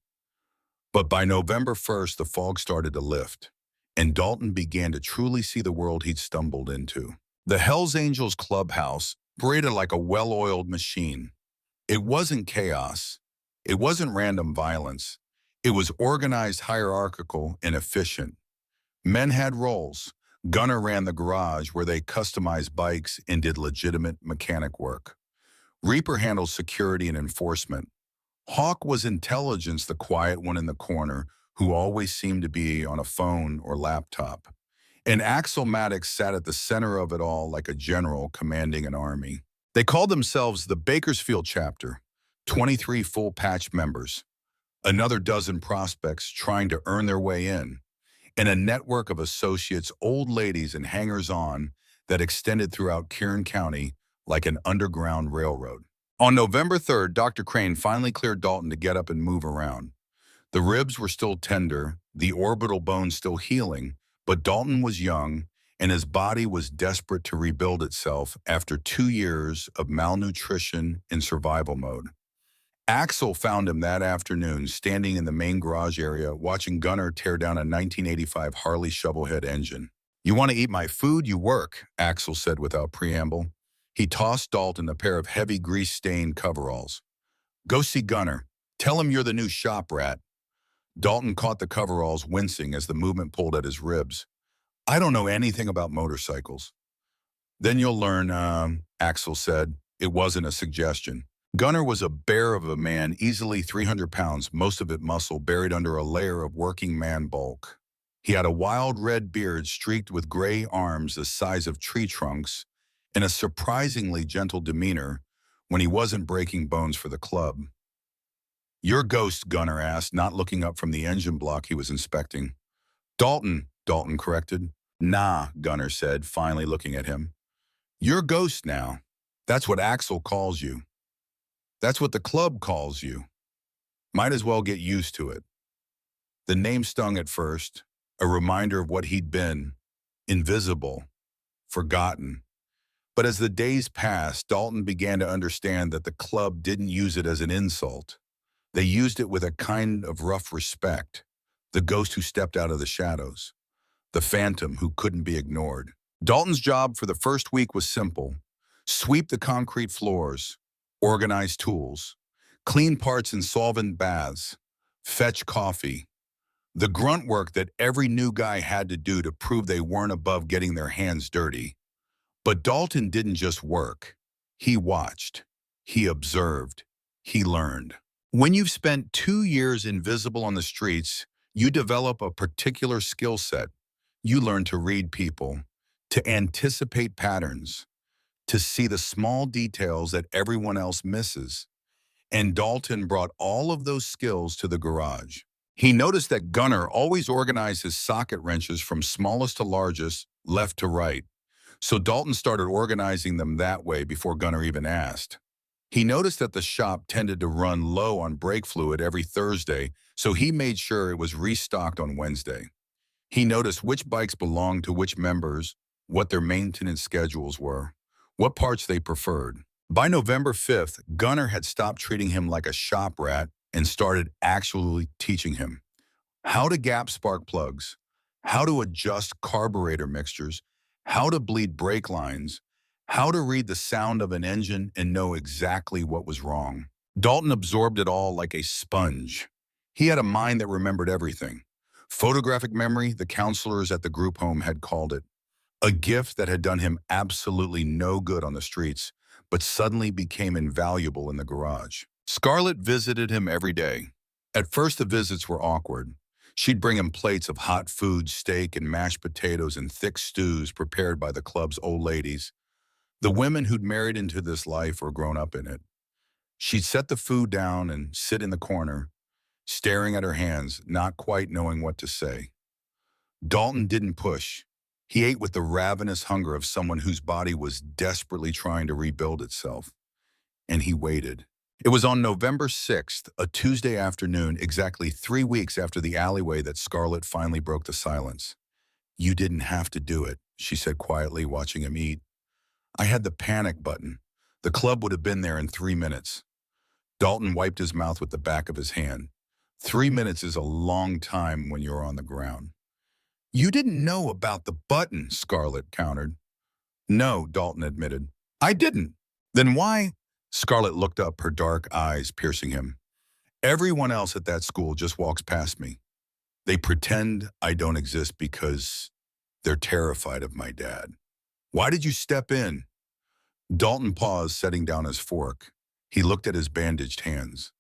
But by November 1st, the fog started to lift, and Dalton began to truly see the world he'd stumbled into. The Hells Angels clubhouse operated like a well-oiled machine. It wasn't chaos. It wasn't random violence. It was organized, hierarchical, and efficient. Men had roles. Gunner ran the garage where they customized bikes and did legitimate mechanic work. Reaper handled security and enforcement. Hawk was intelligence, the quiet one in the corner, who always seemed to be on a phone or laptop. And Axel Maddox sat at the center of it all like a general commanding an army. They called themselves the Bakersfield chapter, 23 full patch members, another dozen prospects trying to earn their way in, and a network of associates, old ladies and hangers-on that extended throughout Kern County like an underground railroad. On November 3rd, Dr. Crane finally cleared Dalton to get up and move around. The ribs were still tender, the orbital bone still healing, but Dalton was young, and his body was desperate to rebuild itself after 2 years of malnutrition in survival mode. Axel found him that afternoon, standing in the main garage area, watching Gunner tear down a 1985 Harley shovelhead engine. "You want to eat my food, you work," Axel said without preamble. He tossed Dalton a pair of heavy grease-stained coveralls. "Go see Gunner. Tell him you're the new shop rat." Dalton caught the coveralls, wincing as the movement pulled at his ribs. "I don't know anything about motorcycles." "Then you'll learn," Axel said. It wasn't a suggestion. Gunner was a bear of a man, easily 300 pounds, most of it muscle, buried under a layer of working man bulk. He had a wild red beard streaked with gray arms the size of tree trunks and a surprisingly gentle demeanor when he wasn't breaking bones for the club. "Your ghost," Gunner asked, not looking up from the engine block he was inspecting. Dalton corrected. "Nah," Gunner said, finally looking at him. "You're ghost now. That's what Axel calls you. That's what the club calls you. Might as well get used to it." The name stung at first, a reminder of what he'd been, invisible, forgotten. But as the days passed, Dalton began to understand that the club didn't use it as an insult. They used it with a kind of rough respect, the ghost who stepped out of the shadows, the phantom who couldn't be ignored. Dalton's job for the first week was simple: sweep the concrete floors, organize tools, clean parts in solvent baths, fetch coffee. The grunt work that every new guy had to do to prove they weren't above getting their hands dirty. But Dalton didn't just work. He watched. He observed. He learned. When you've spent 2 years invisible on the streets, you develop a particular skill set. You learn to read people, to anticipate patterns, to see the small details that everyone else misses. And Dalton brought all of those skills to the garage. He noticed that Gunner always organized his socket wrenches from smallest to largest, left to right. So Dalton started organizing them that way before Gunner even asked. He noticed that the shop tended to run low on brake fluid every Thursday, so he made sure it was restocked on Wednesday. He noticed which bikes belonged to which members, what their maintenance schedules were, what parts they preferred. By November 5th, Gunner had stopped treating him like a shop rat and started actually teaching him how to gap spark plugs, how to adjust carburetor mixtures, how to bleed brake lines, how to read the sound of an engine and know exactly what was wrong. Dalton absorbed it all like a sponge. He had a mind that remembered everything. Photographic memory, the counselors at the group home had called it. A gift that had done him absolutely no good on the streets, but suddenly became invaluable in the garage. Scarlett visited him every day. At first, the visits were awkward. She'd bring him plates of hot food, steak and mashed potatoes and thick stews prepared by the club's old ladies, the women who'd married into this life or grown up in it. She'd set the food down and sit in the corner, staring at her hands, not quite knowing what to say. Dalton didn't push. He ate with the ravenous hunger of someone whose body was desperately trying to rebuild itself. And he waited. It was on November 6th, a Tuesday afternoon, exactly 3 weeks after the alleyway, that Scarlett finally broke the silence. "You didn't have to do it," she said quietly, watching him eat. "I had the panic button. The club would have been there in 3 minutes." Dalton wiped his mouth with the back of his hand. 3 minutes is a long time when you're on the ground. You didn't know about the button, Scarlett countered. No, Dalton admitted. I didn't. Then why? Scarlett looked up, her dark eyes piercing him. Everyone else at that school just walks past me. They pretend I don't exist because they're terrified of my dad. Why did you step in? Dalton paused, setting down his fork. He looked at his bandaged hands.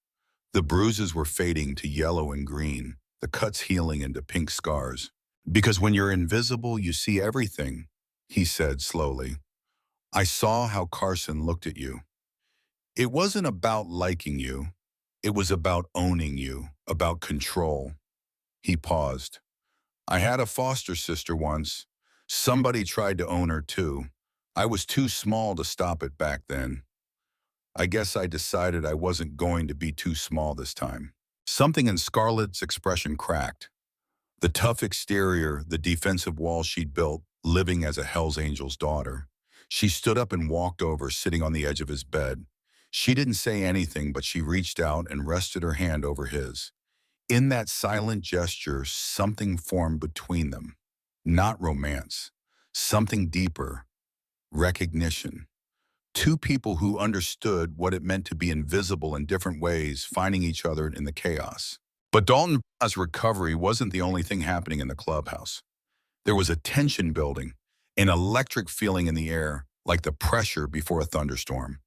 The bruises were fading to yellow and green, the cuts healing into pink scars. Because when you're invisible, you see everything, he said slowly. I saw how Carson looked at you. It wasn't about liking you. It was about owning you, about control. He paused. I had a foster sister once. Somebody tried to own her too. I was too small to stop it back then. I guess I decided I wasn't going to be too small this time. Something in Scarlett's expression cracked. The tough exterior, the defensive wall she'd built, living as a Hell's Angel's daughter. She stood up and walked over, sitting on the edge of his bed. She didn't say anything, but she reached out and rested her hand over his. In that silent gesture, something formed between them. Not romance. Something deeper. Recognition. Two people who understood what it meant to be invisible in different ways, finding each other in the chaos. But Dalton's recovery wasn't the only thing happening in the clubhouse. There was a tension building, an electric feeling in the air, like the pressure before a thunderstorm.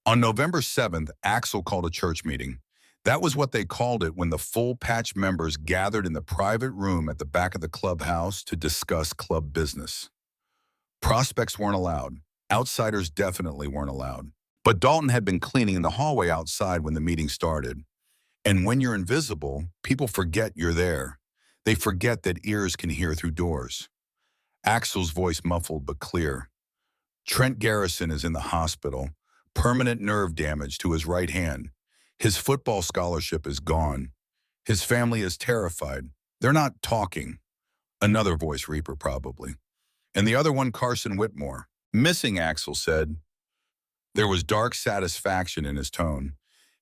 On November 7th, Axel called a church meeting. That was what they called it when the full patch members gathered in the private room at the back of the clubhouse to discuss club business. Prospects weren't allowed. Outsiders definitely weren't allowed. But Dalton had been cleaning in the hallway outside when the meeting started. And when you're invisible, people forget you're there. They forget that ears can hear through doors. Axel's voice muffled but clear. Trent Garrison is in the hospital. Permanent nerve damage to his right hand. His football scholarship is gone. His family is terrified. They're not talking. Another voice, Reaper probably. And the other one, Carson Whitmore. Missing, Axel said. There was dark satisfaction in his tone.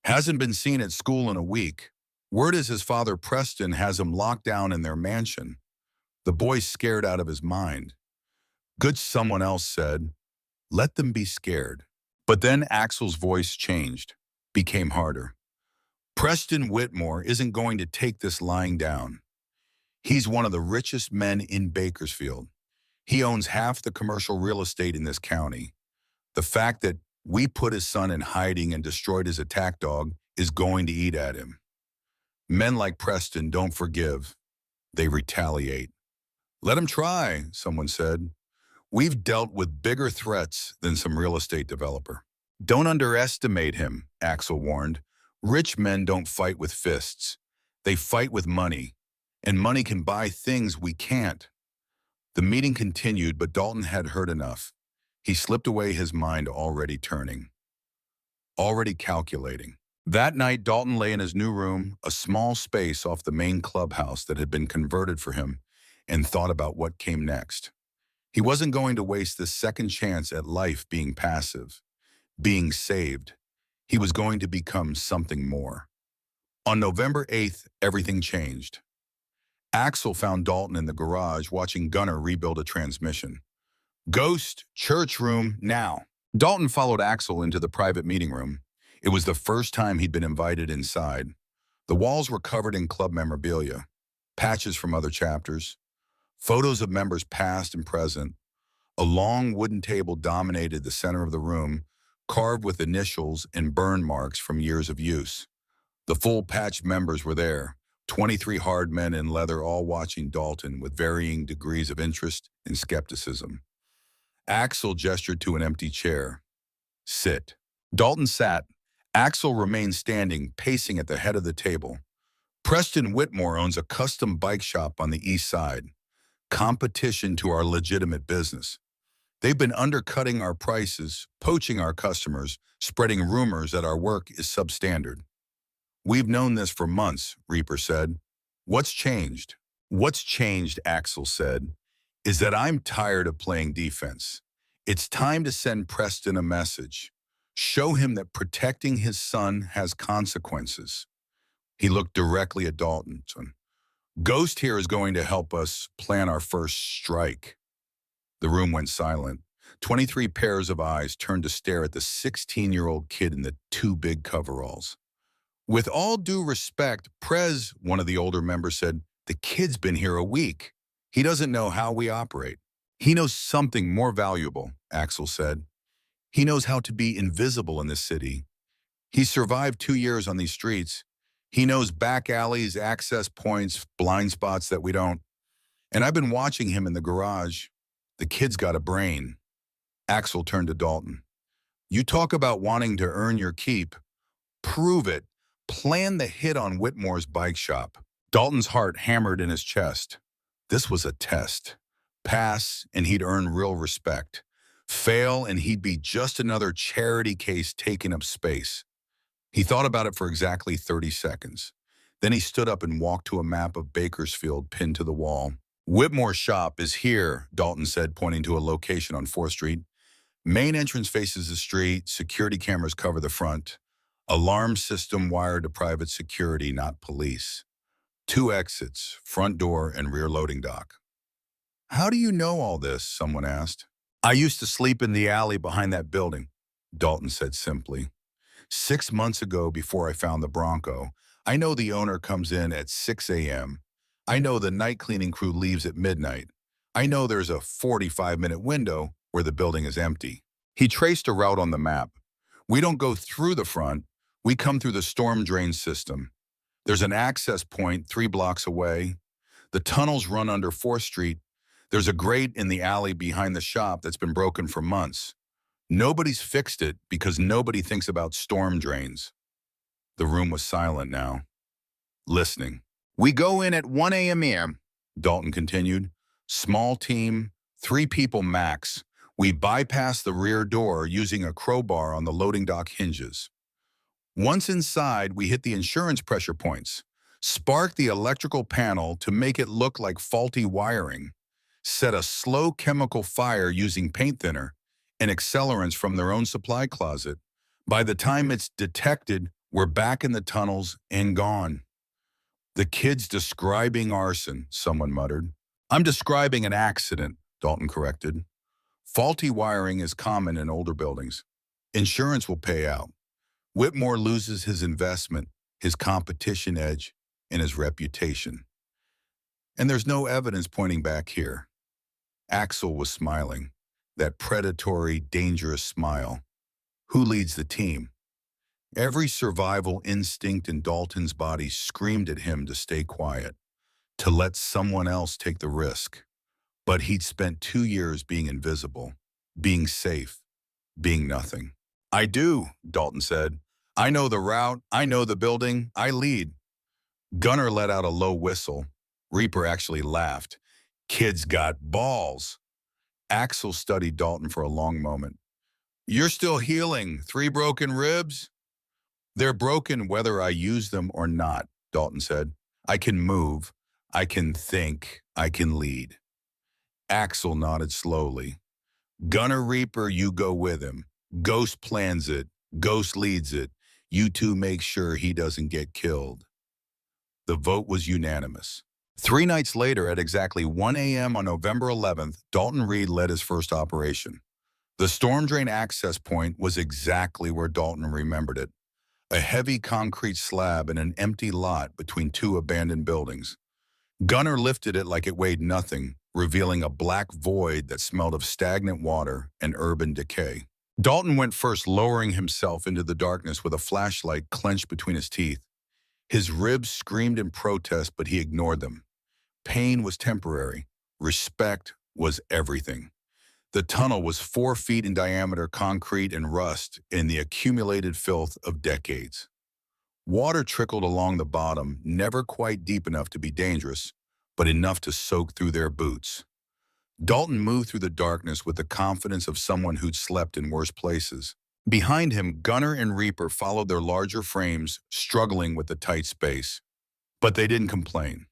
Hasn't been seen at school in a week. Word is his father Preston has him locked down in their mansion. The boy's scared out of his mind. Good, someone else said. Let them be scared. But then Axel's voice changed, became harder. Preston Whitmore isn't going to take this lying down. He's one of the richest men in Bakersfield. He owns half the commercial real estate in this county. The fact that we put his son in hiding and destroyed his attack dog is going to eat at him. Men like Preston don't forgive. They retaliate. Let him try, someone said. We've dealt with bigger threats than some real estate developer. Don't underestimate him, Axel warned. Rich men don't fight with fists. They fight with money. And money can buy things we can't. The meeting continued, but Dalton had heard enough. He slipped away, his mind already turning. Already calculating. That night, Dalton lay in his new room, a small space off the main clubhouse that had been converted for him, and thought about what came next. He wasn't going to waste this second chance at life being passive, being saved. He was going to become something more. On November 8th, everything changed. Axel found Dalton in the garage watching Gunnar rebuild a transmission. Ghost, church room, now. Dalton followed Axel into the private meeting room. It was the first time he'd been invited inside. The walls were covered in club memorabilia, patches from other chapters, photos of members past and present. A long wooden table dominated the center of the room, carved with initials and burn marks from years of use. The full patch members were there, 23 hard men in leather, all watching Dalton with varying degrees of interest and skepticism. Axel gestured to an empty chair. Sit. Dalton sat. Axel remained standing, pacing at the head of the table. Preston Whitmore owns a custom bike shop on the east side. Competition to our legitimate business. They've been undercutting our prices, poaching our customers, spreading rumors that our work is substandard. We've known this for months, Reaper said. What's changed? What's changed, Axel said, is that I'm tired of playing defense. It's time to send Preston a message. Show him that protecting his son has consequences. He looked directly at Dalton. Ghost here is going to help us plan our first strike. The room went silent. 23 pairs of eyes turned to stare at the 16-year-old kid in the two big coveralls. With all due respect, Prez, one of the older members, said, the kid's been here a week. He doesn't know how we operate. He knows something more valuable, Axel said. He knows how to be invisible in this city. He survived 2 years on these streets. He knows back alleys, access points, blind spots that we don't. And I've been watching him in the garage. The kid's got a brain. Axel turned to Dalton. You talk about wanting to earn your keep. Prove it. Plan the hit on Whitmore's bike shop. Dalton's heart hammered in his chest. This was a test. Pass, and he'd earn real respect. Fail, and he'd be just another charity case taking up space. He thought about it for exactly 30 seconds. Then he stood up and walked to a map of Bakersfield pinned to the wall. Whitmore's shop is here, Dalton said, pointing to a location on 4th Street. Main entrance faces the street, security cameras cover the front. Alarm system wired to private security, not police. 2 exits, front door and rear loading dock. How do you know all this? Someone asked. I used to sleep in the alley behind that building, Dalton said simply. 6 months ago, before I found the Bronco, I know the owner comes in at 6 a.m. I know the night cleaning crew leaves at midnight. I know there's a 45-minute window where the building is empty. He traced a route on the map. We don't go through the front. We come through the storm drain system. There's an access point 3 blocks away. The tunnels run under 4th Street. There's a grate in the alley behind the shop that's been broken for months. Nobody's fixed it because nobody thinks about storm drains. The room was silent now, listening. We go in at 1 a.m., Dalton continued. Small team, 3 people max. We bypass the rear door using a crowbar on the loading dock hinges. Once inside, we hit the insurance pressure points, spark the electrical panel to make it look like faulty wiring, set a slow chemical fire using paint thinner and accelerants from their own supply closet. By the time it's detected, we're back in the tunnels and gone. The kid's describing arson, someone muttered. I'm describing an accident, Dalton corrected. Faulty wiring is common in older buildings. Insurance will pay out. Whitmore loses his investment, his competition edge, and his reputation. And there's no evidence pointing back here. Axel was smiling, that predatory, dangerous smile. Who leads the team? Every survival instinct in Dalton's body screamed at him to stay quiet, to let someone else take the risk. But he'd spent 2 years being invisible, being safe, being nothing. I do, Dalton said. I know the route, I know the building, I lead. Gunner let out a low whistle. Reaper actually laughed. Kid's got balls. Axel studied Dalton for a long moment. You're still healing. 3 broken ribs? They're broken whether I use them or not, Dalton said. I can move, I can think, I can lead. Axel nodded slowly. Gunner Reaper, you go with him. Ghost plans it. Ghost leads it. You two make sure he doesn't get killed. The vote was unanimous. 3 nights later, at exactly 1 a.m. on November 11th, Dalton Reed led his first operation. The storm drain access point was exactly where Dalton remembered it. A heavy concrete slab in an empty lot between 2 abandoned buildings. Gunner lifted it like it weighed nothing, revealing a black void that smelled of stagnant water and urban decay. Dalton went first, lowering himself into the darkness with a flashlight clenched between his teeth. His ribs screamed in protest, but he ignored them. Pain was temporary. Respect was everything. The tunnel was 4 feet in diameter, concrete and rust in the accumulated filth of decades. Water trickled along the bottom, never quite deep enough to be dangerous, but enough to soak through their boots. Dalton moved through the darkness with the confidence of someone who'd slept in worse places. Behind him, Gunner and Reaper followed their larger frames, struggling with the tight space. But they didn't complain.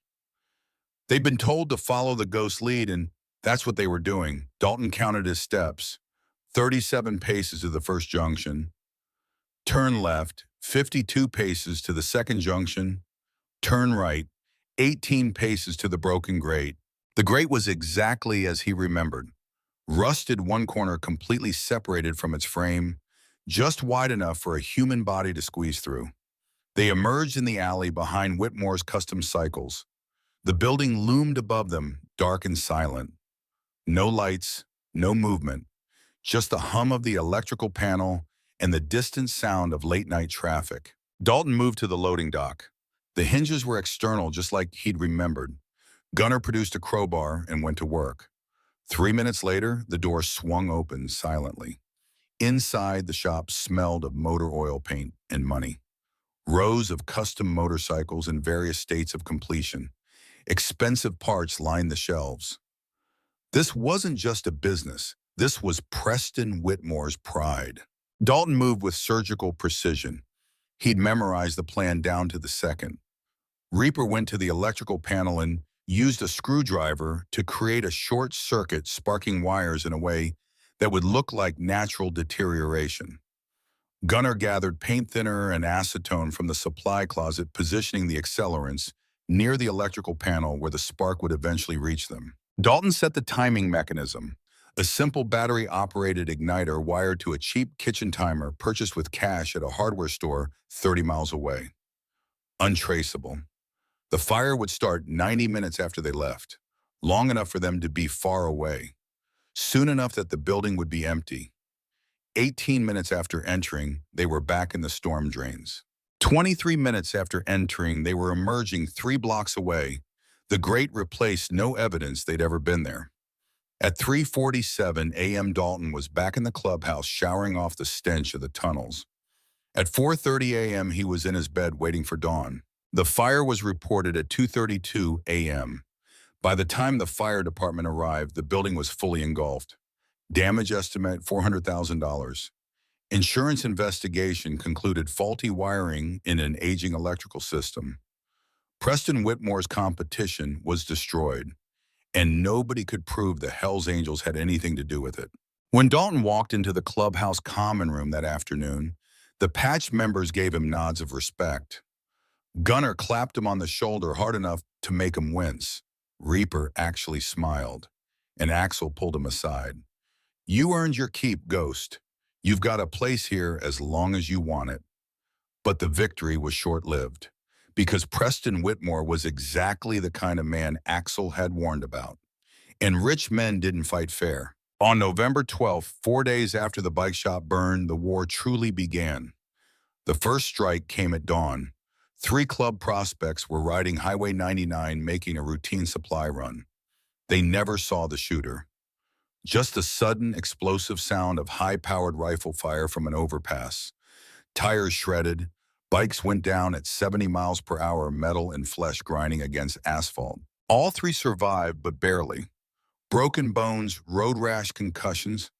They'd been told to follow the ghost lead, and that's what they were doing. Dalton counted his steps. 37 paces to the first junction. Turn left, 52 paces to the second junction. Turn right, 18 paces to the broken grate. The grate was exactly as he remembered. Rusted one corner completely separated from its frame, just wide enough for a human body to squeeze through. They emerged in the alley behind Whitmore's custom cycles. The building loomed above them, dark and silent. No lights, no movement, just the hum of the electrical panel and the distant sound of late-night traffic. Dalton moved to the loading dock. The hinges were external, just like he'd remembered. Gunner produced a crowbar and went to work. 3 minutes later, the door swung open silently. Inside, the shop smelled of motor oil paint and money. Rows of custom motorcycles in various states of completion. Expensive parts lined the shelves. This wasn't just a business. This was Preston Whitmore's pride. Dalton moved with surgical precision. He'd memorized the plan down to the second. Reaper went to the electrical panel and used a screwdriver to create a short circuit, sparking wires in a way that would look like natural deterioration. Gunner gathered paint thinner and acetone from the supply closet, positioning the accelerants near the electrical panel where the spark would eventually reach them. Dalton set the timing mechanism, a simple battery-operated igniter wired to a cheap kitchen timer purchased with cash at a hardware store 30 miles away. Untraceable. The fire would start 90 minutes after they left, long enough for them to be far away, soon enough that the building would be empty. 18 minutes after entering, they were back in the storm drains. 23 minutes after entering, they were emerging 3 blocks away. The grate replaced no evidence they'd ever been there. At 3:47 a.m., Dalton was back in the clubhouse, showering off the stench of the tunnels. At 4:30 a.m., he was in his bed waiting for dawn. The fire was reported at 2:32 a.m. By the time the fire department arrived, the building was fully engulfed. Damage estimate $400,000. Insurance investigation concluded faulty wiring in an aging electrical system. Preston Whitmore's competition was destroyed, and nobody could prove the Hells Angels had anything to do with it. When Dalton walked into the clubhouse common room that afternoon, the patch members gave him nods of respect. Gunner clapped him on the shoulder hard enough to make him wince. Reaper actually smiled, and Axel pulled him aside. "You earned your keep, Ghost. You've got a place here as long as you want it." But the victory was short-lived, because Preston Whitmore was exactly the kind of man Axel had warned about. And rich men didn't fight fair. On November 12th, 4 days after the bike shop burned, the war truly began. The first strike came at dawn. 3 club prospects were riding Highway 99 making a routine supply run. They never saw the shooter. Just the sudden, explosive sound of high-powered rifle fire from an overpass. Tires shredded, bikes went down at 70 miles per hour, metal and flesh grinding against asphalt. All 3 survived, but barely. Broken bones, road rash, concussions.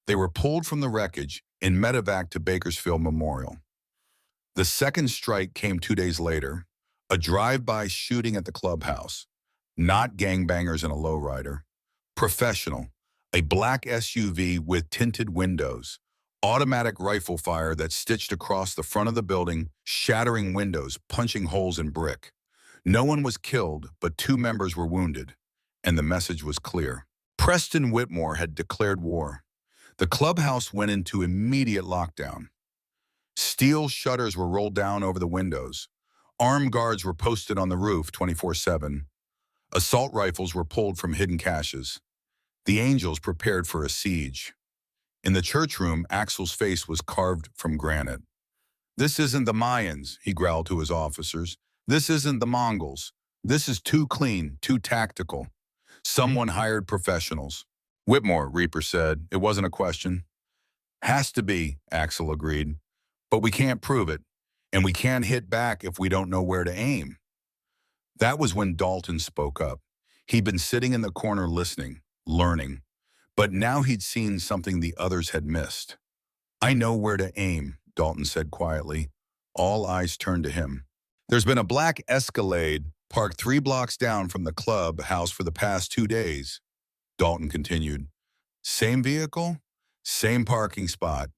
They were pulled from the wreckage and medevac to Bakersfield Memorial. The second strike came 2 days later, a drive-by shooting at the clubhouse. Not gangbangers in a lowrider. Professional, a black SUV with tinted windows. Automatic rifle fire that stitched across the front of the building, shattering windows, punching holes in brick. No one was killed, but 2 members were wounded, and the message was clear. Preston Whitmore had declared war. The clubhouse went into immediate lockdown. Steel shutters were rolled down over the windows. Armed guards were posted on the roof 24/7. Assault rifles were pulled from hidden caches. The Angels prepared for a siege. In the church room, Axel's face was carved from granite. "This isn't the Mayans," he growled to his officers. "This isn't the Mongols. This is too clean, too tactical. Someone hired professionals." "Whitmore," Reaper said. "It wasn't a question." "Has to be," Axel agreed. "But we can't prove it, and we can't hit back if we don't know where to aim." That was when Dalton spoke up. He'd been sitting in the corner listening, learning, but now he'd seen something the others had missed. "I know where to aim," Dalton said quietly. All eyes turned to him. "There's been a black Escalade parked 3 blocks down from the clubhouse for the past 2 days," Dalton continued. "Same vehicle, same parking spot,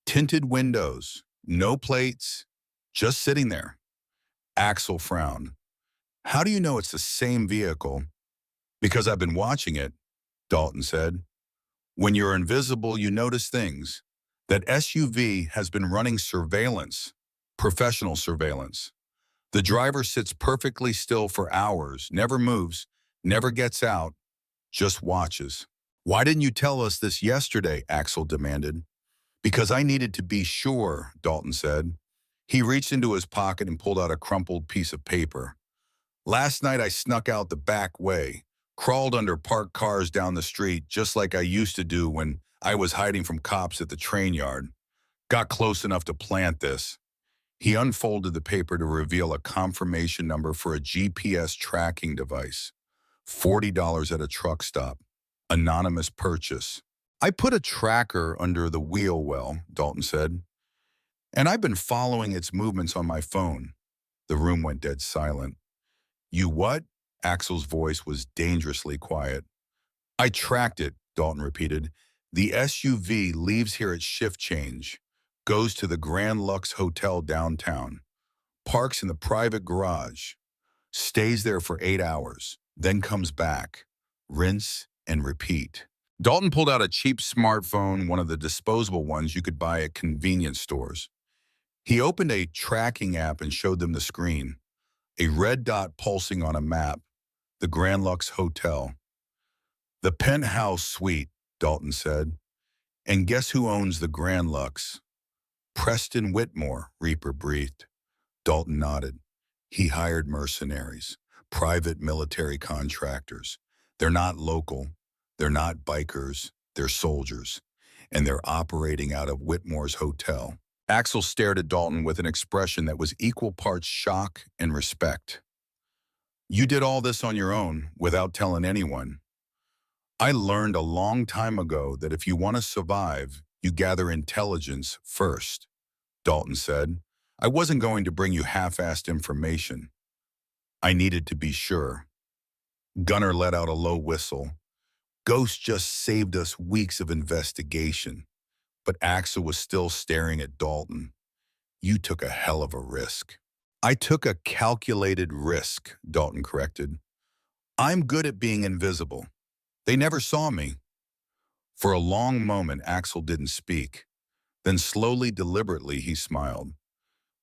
tinted windows, no plates, just sitting there. Axel frowned. How do you know it's the same vehicle? Because I've been watching it, Dalton said. When you're invisible, you notice things. That SUV has been running surveillance, professional surveillance. The driver sits perfectly still for hours, never moves, never gets out, just watches. Why didn't you tell us this yesterday? Axel demanded. Because I needed to be sure, Dalton said. He reached into his pocket and pulled out a crumpled piece of paper. Last night I snuck out the back way, crawled under parked cars down the street just like I used to do when I was hiding from cops at the train yard. Got close enough to plant this. He unfolded the paper to reveal a confirmation number for a GPS tracking device. $40 at a truck stop. Anonymous purchase. I put a tracker under the wheel well, Dalton said, and I've been following its movements on my phone. The room went dead silent. You what? Axel's voice was dangerously quiet. I tracked it, Dalton repeated. The SUV leaves here at shift change, goes to the Grand Lux Hotel downtown, parks in the private garage, stays there for 8 hours, then comes back, rinse and repeat. Dalton pulled out a cheap smartphone, one of the disposable ones you could buy at convenience stores. He opened a tracking app and showed them the screen, a red dot pulsing on a map, the Grand Lux Hotel. The Penthouse suite, Dalton said. And guess who owns the Grand Lux? Preston Whitmore, Reaper breathed. Dalton nodded. He hired mercenaries, private military contractors. They're not local. They're not bikers. They're soldiers. And they're operating out of Whitmore's hotel. Axel stared at Dalton with an expression that was equal parts shock and respect. You did all this on your own, without telling anyone. I learned a long time ago that if you want to survive, you gather intelligence first, Dalton said. I wasn't going to bring you half-assed information. I needed to be sure. Gunnar let out a low whistle. Ghost just saved us weeks of investigation. But Axel was still staring at Dalton. You took a hell of a risk. I took a calculated risk, Dalton corrected. I'm good at being invisible. They never saw me. For a long moment, Axel didn't speak. Then slowly, deliberately, he smiled.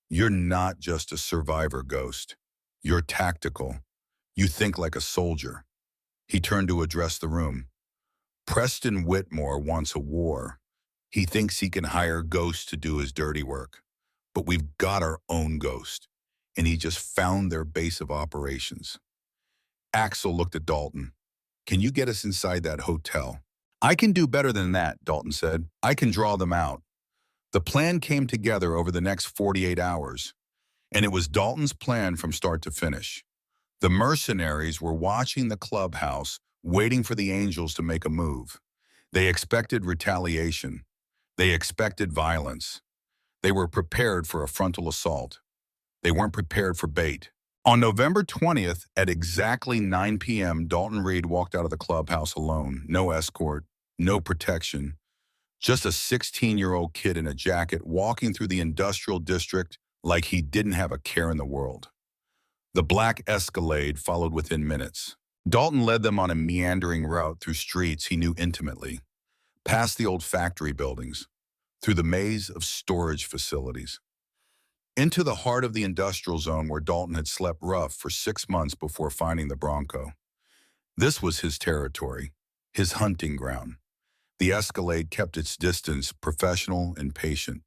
You're not just a survivor, Ghost. You're tactical. You think like a soldier. He turned to address the room. Preston Whitmore wants a war. He thinks he can hire Ghost to do his dirty work. But we've got our own Ghost, and he just found their base of operations. Axel looked at Dalton. Can you get us inside that hotel? I can do better than that, Dalton said. I can draw them out. The plan came together over the next 48 hours, and it was Dalton's plan from start to finish. The mercenaries were watching the clubhouse, waiting for the angels to make a move. They expected retaliation. They expected violence. They were prepared for a frontal assault. They weren't prepared for bait. On November 20th, at exactly 9 p.m., Dalton Reed walked out of the clubhouse alone. No escort, no protection. Just a 16-year-old kid in a jacket walking through the industrial district like he didn't have a care in the world. The black Escalade followed within minutes. Dalton led them on a meandering route through streets he knew intimately, past the old factory buildings, through the maze of storage facilities, into the heart of the industrial zone where Dalton had slept rough for 6 months before finding the Bronco. This was his territory, his hunting ground. The Escalade kept its distance, professional and patient.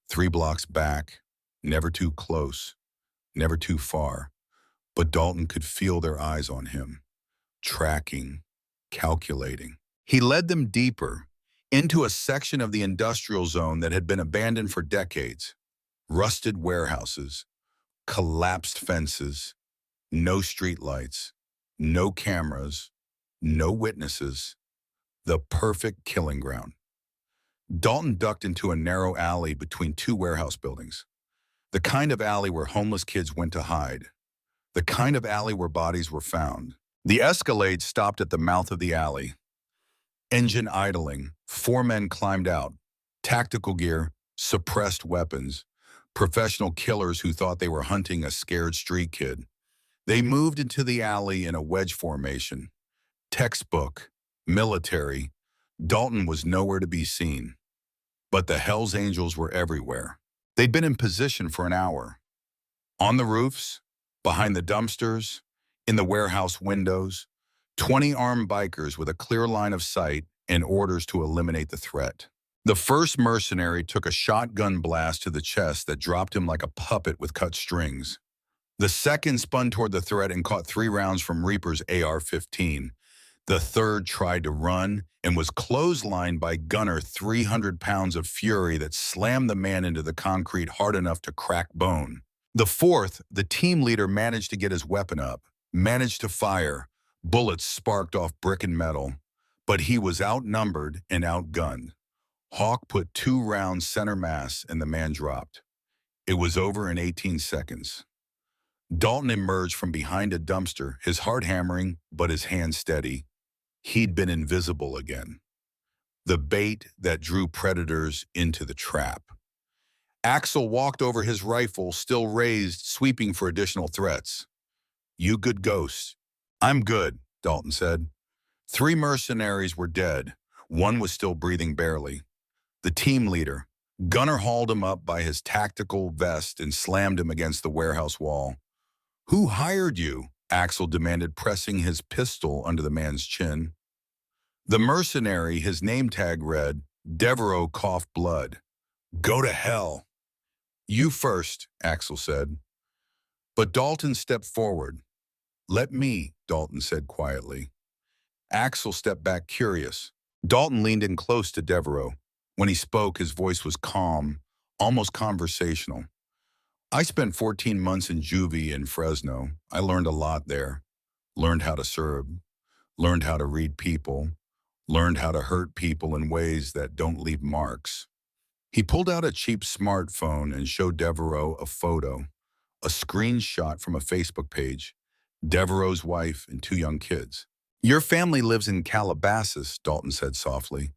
3 blocks back, never too close, never too far. But Dalton could feel their eyes on him, tracking, calculating. He led them deeper, into a section of the industrial zone that had been abandoned for decades. Rusted warehouses, collapsed fences, no streetlights, no cameras, no witnesses. The perfect killing ground. Dalton ducked into a narrow alley between 2 warehouse buildings. The kind of alley where homeless kids went to hide. The kind of alley where bodies were found. The Escalade stopped at the mouth of the alley. Engine idling, 4 men climbed out. Tactical gear, suppressed weapons. professional killers who thought they were hunting a scared street kid. They moved into the alley in a wedge formation. Textbook, military. Dalton was nowhere to be seen. But the Hells Angels were everywhere. They'd been in position for an hour. On the roofs, behind the dumpsters, in the warehouse windows, 20 armed bikers with a clear line of sight and orders to eliminate the threat. The first mercenary took a shotgun blast to the chest that dropped him like a puppet with cut strings. The second spun toward the threat and caught 3 rounds from Reaper's AR-15. The third tried to run and was clotheslined by Gunner 300 pounds of fury that slammed the man into the concrete hard enough to crack bone. The fourth, the team leader, managed to get his weapon up, managed to fire. Bullets sparked off brick and metal, but he was outnumbered and outgunned. Hawk put 2 rounds center mass and the man dropped. It was over in 18 seconds. Dalton emerged from behind a dumpster, his heart hammering, but his hand steady. He'd been invisible again. The bait that drew predators into the trap. Axel walked over, his rifle still raised, sweeping for additional threats. "You good ghost?" "I'm good," Dalton said. 3 mercenaries were dead. 1 was still breathing barely. The team leader, Gunner, hauled him up by his tactical vest and slammed him against the warehouse wall. "Who hired you?" Axel demanded, pressing his pistol under the man's chin. The mercenary, his name tag read, Devereaux, coughed blood. "Go to hell." "You first," Axel said. But Dalton stepped forward. "Let me," Dalton said quietly. Axel stepped back, curious. Dalton leaned in close to Devereaux. When he spoke, his voice was calm, almost conversational. "I spent 14 months in juvie in Fresno. I learned a lot there. Learned how to serve. Learned how to read people. Learned how to hurt people in ways that don't leave marks." He pulled out a cheap smartphone and showed Devereaux a photo, a screenshot from a Facebook page, Devereaux's wife and 2 young kids. "Your family lives in Calabasas," Dalton said softly.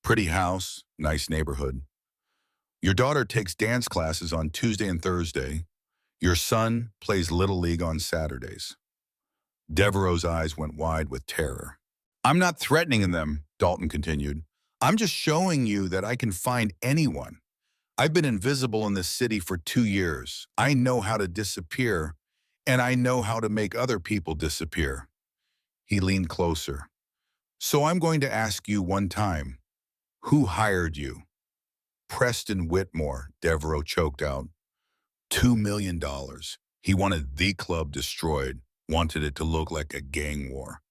"Pretty house, nice neighborhood. Your daughter takes dance classes on Tuesday and Thursday. Your son plays Little League on Saturdays." Devereaux's eyes went wide with terror. "I'm not threatening them," Dalton continued. "I'm just showing you that I can find anyone. I've been invisible in this city for 2 years. I know how to disappear, and I know how to make other people disappear." He leaned closer. "So I'm going to ask you one time. Who hired you?" "Preston Whitmore," Devereaux choked out. $2 million. He wanted the club destroyed, wanted it to look like a gang war.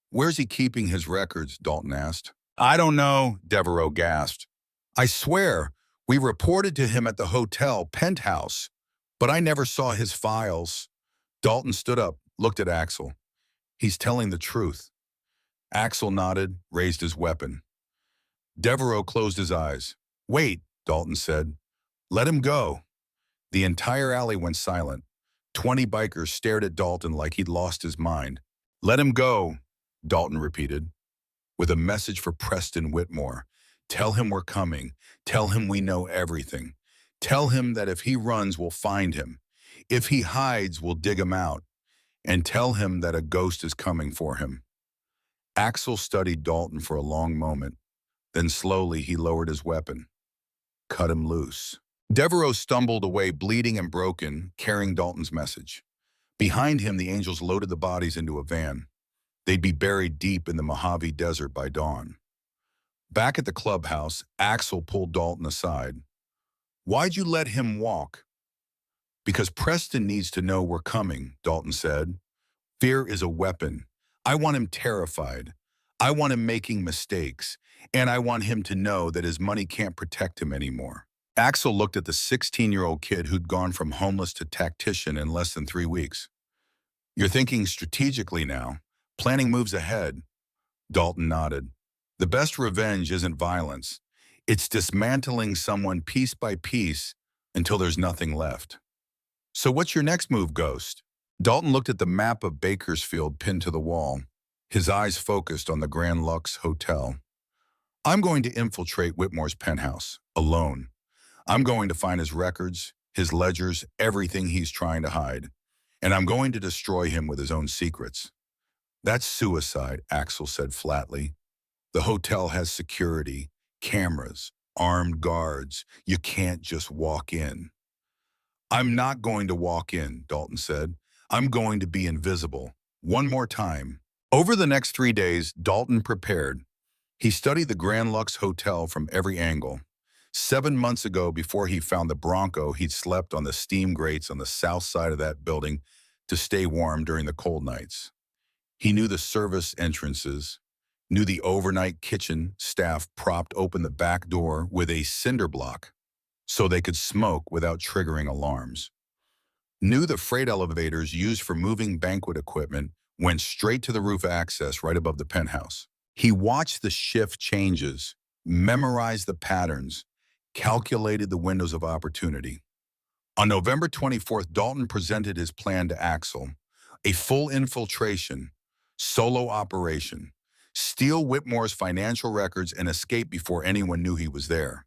"Where's he keeping his records?" Dalton asked. "I don't know," Devereaux gasped. "I swear, we reported to him at the hotel, Penthouse, but I never saw his files." Dalton stood up, looked at Axel. "He's telling the truth." Axel nodded, raised his weapon. Devereaux closed his eyes. "Wait," Dalton said. "Let him go." The entire alley went silent. 20 bikers stared at Dalton like he'd lost his mind. "Let him go," Dalton repeated, "with a message for Preston Whitmore. Tell him we're coming. Tell him we know everything. Tell him that if he runs, we'll find him. If he hides, we'll dig him out. And tell him that a ghost is coming for him." Axel studied Dalton for a long moment. Then slowly he lowered his weapon. "Cut him loose." Devereaux stumbled away, bleeding and broken, carrying Dalton's message. Behind him, the Angels loaded the bodies into a van. They'd be buried deep in the Mojave Desert by dawn. Back at the clubhouse, Axel pulled Dalton aside. "Why'd you let him walk?" "Because Preston needs to know we're coming," Dalton said. "Fear is a weapon. I want him terrified. I want him making mistakes. And I want him to know that his money can't protect him anymore." Axel looked at the 16-year-old kid who'd gone from homeless to tactician in less than 3 weeks. "You're thinking strategically now, planning moves ahead." Dalton nodded. "The best revenge isn't violence. It's dismantling someone piece by piece until there's nothing left." "So what's your next move, Ghost?" Dalton looked at the map of Bakersfield pinned to the wall, his eyes focused on the Grand Lux Hotel. "I'm going to infiltrate Whitmore's penthouse, alone. I'm going to find his records, his ledgers, everything he's trying to hide. And I'm going to destroy him with his own secrets. That's suicide, Axel said flatly. The hotel has security, cameras, armed guards. You can't just walk in. I'm not going to walk in, Dalton said. I'm going to be invisible. One more time. Over the next 3 days, Dalton prepared. He studied the Grand Lux Hotel from every angle. 7 months ago, before he found the Bronco, he'd slept on the steam grates on the south side of that building to stay warm during the cold nights. He knew the service entrances, knew the overnight kitchen staff propped open the back door with a cinder block so they could smoke without triggering alarms. Knew the freight elevators used for moving banquet equipment went straight to the roof access right above the penthouse. He watched the shift changes, memorized the patterns, calculated the windows of opportunity. On November 24th, Dalton presented his plan to Axel, a full infiltration, solo operation, steal Whitmore's financial records and escape before anyone knew he was there.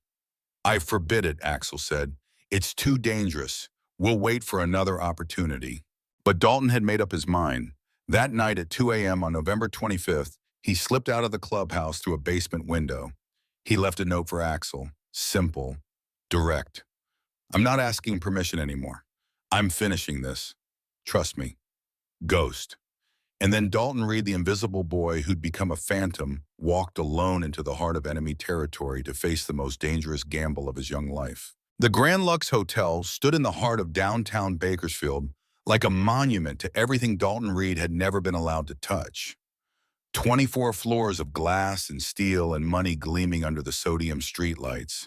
I forbid it, Axel said. It's too dangerous. We'll wait for another opportunity. But Dalton had made up his mind. That night at 2 a.m. on November 25th, he slipped out of the clubhouse through a basement window. He left a note for Axel. Simple, direct. I'm not asking permission anymore. I'm finishing this. Trust me. Ghost. And then Dalton Reed, the invisible boy who'd become a phantom, walked alone into the heart of enemy territory to face the most dangerous gamble of his young life. The Grand Lux Hotel stood in the heart of downtown Bakersfield like a monument to everything Dalton Reed had never been allowed to touch. 24 floors of glass and steel and money gleaming under the sodium streetlights.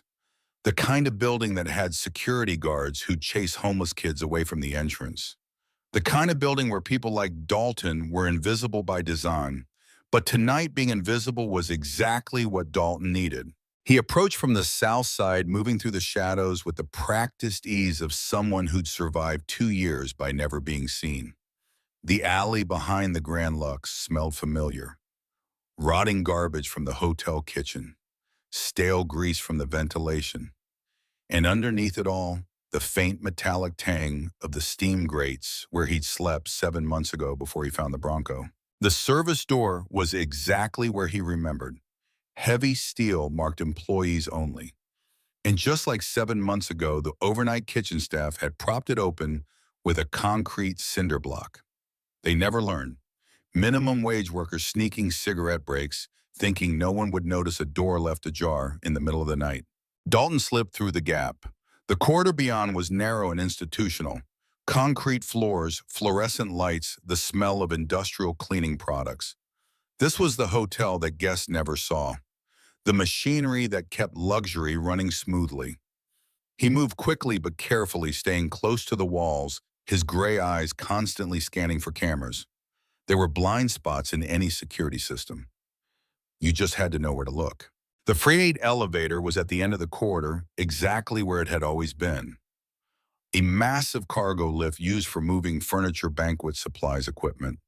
The kind of building that had security guards who'd chase homeless kids away from the entrance. The kind of building where people like Dalton were invisible by design. But tonight, being invisible was exactly what Dalton needed. He approached from the south side, moving through the shadows with the practiced ease of someone who'd survived 2 years by never being seen. The alley behind the Grand Lux smelled familiar. Rotting garbage from the hotel kitchen, stale grease from the ventilation, and underneath it all, the faint metallic tang of the steam grates where he'd slept 7 months ago before he found the Bronco. The service door was exactly where he remembered. Heavy steel marked employees only. And just like 7 months ago, the overnight kitchen staff had propped it open with a concrete cinder block. They never learned. Minimum wage workers sneaking cigarette breaks, thinking no one would notice a door left ajar in the middle of the night. Dalton slipped through the gap. The corridor beyond was narrow and institutional. Concrete floors, fluorescent lights, the smell of industrial cleaning products. This was the hotel that guests never saw. The machinery that kept luxury running smoothly. He moved quickly but carefully, staying close to the walls, his gray eyes constantly scanning for cameras. There were blind spots in any security system. You just had to know where to look. The freight elevator was at the end of the corridor, exactly where it had always been. A massive cargo lift used for moving furniture, banquet supplies, equipment.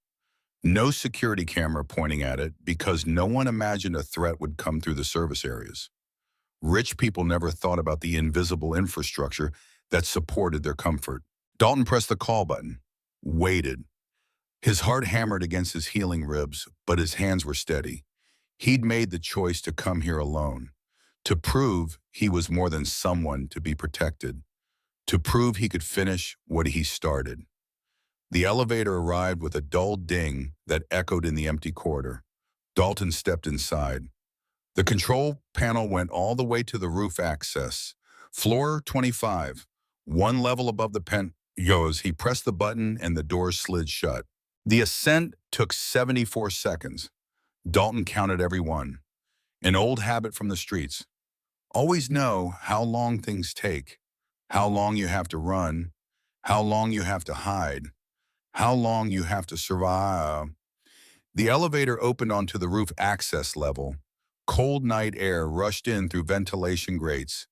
No security camera pointing at it because no one imagined a threat would come through the service areas. Rich people never thought about the invisible infrastructure that supported their comfort. Dalton pressed the call button, waited. His heart hammered against his healing ribs, but his hands were steady. He'd made the choice to come here alone, to prove he was more than someone to be protected, to prove he could finish what he started. The elevator arrived with a dull ding that echoed in the empty corridor. Dalton stepped inside. The control panel went all the way to the roof access. Floor 25, one level above the penthouse. He pressed the button and the doors slid shut. The ascent took 74 seconds. Dalton counted every one. An old habit from the streets. Always know how long things take, how long you have to run, how long you have to hide, how long you have to survive. The elevator opened onto the roof access level. Cold night air rushed in through ventilation grates.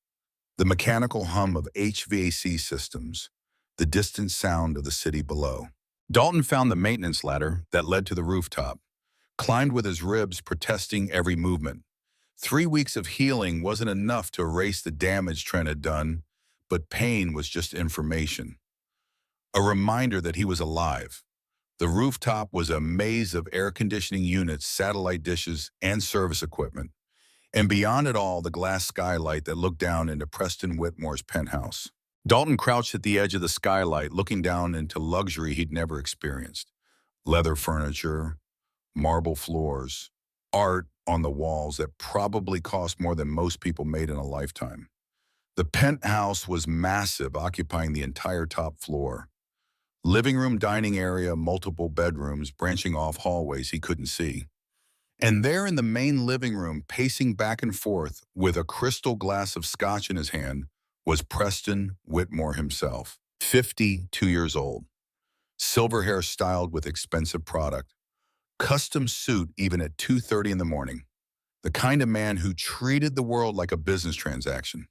The mechanical hum of HVAC systems. The distant sound of the city below. Dalton found the maintenance ladder that led to the rooftop. Climbed with his ribs protesting every movement. 3 weeks of healing wasn't enough to erase the damage Trent had done, but pain was just information. A reminder that he was alive. The rooftop was a maze of air conditioning units, satellite dishes, and service equipment. And beyond it all, the glass skylight that looked down into Preston Whitmore's penthouse. Dalton crouched at the edge of the skylight, looking down into luxury he'd never experienced. Leather furniture, marble floors, art on the walls that probably cost more than most people made in a lifetime. The penthouse was massive, occupying the entire top floor. Living room, dining area, multiple bedrooms, branching off hallways he couldn't see. And there in the main living room, pacing back and forth with a crystal glass of scotch in his hand, was Preston Whitmore himself, 52 years old. Silver hair styled with expensive product. Custom suit even at 2:30 in the morning. The kind of man who treated the world like a business transaction.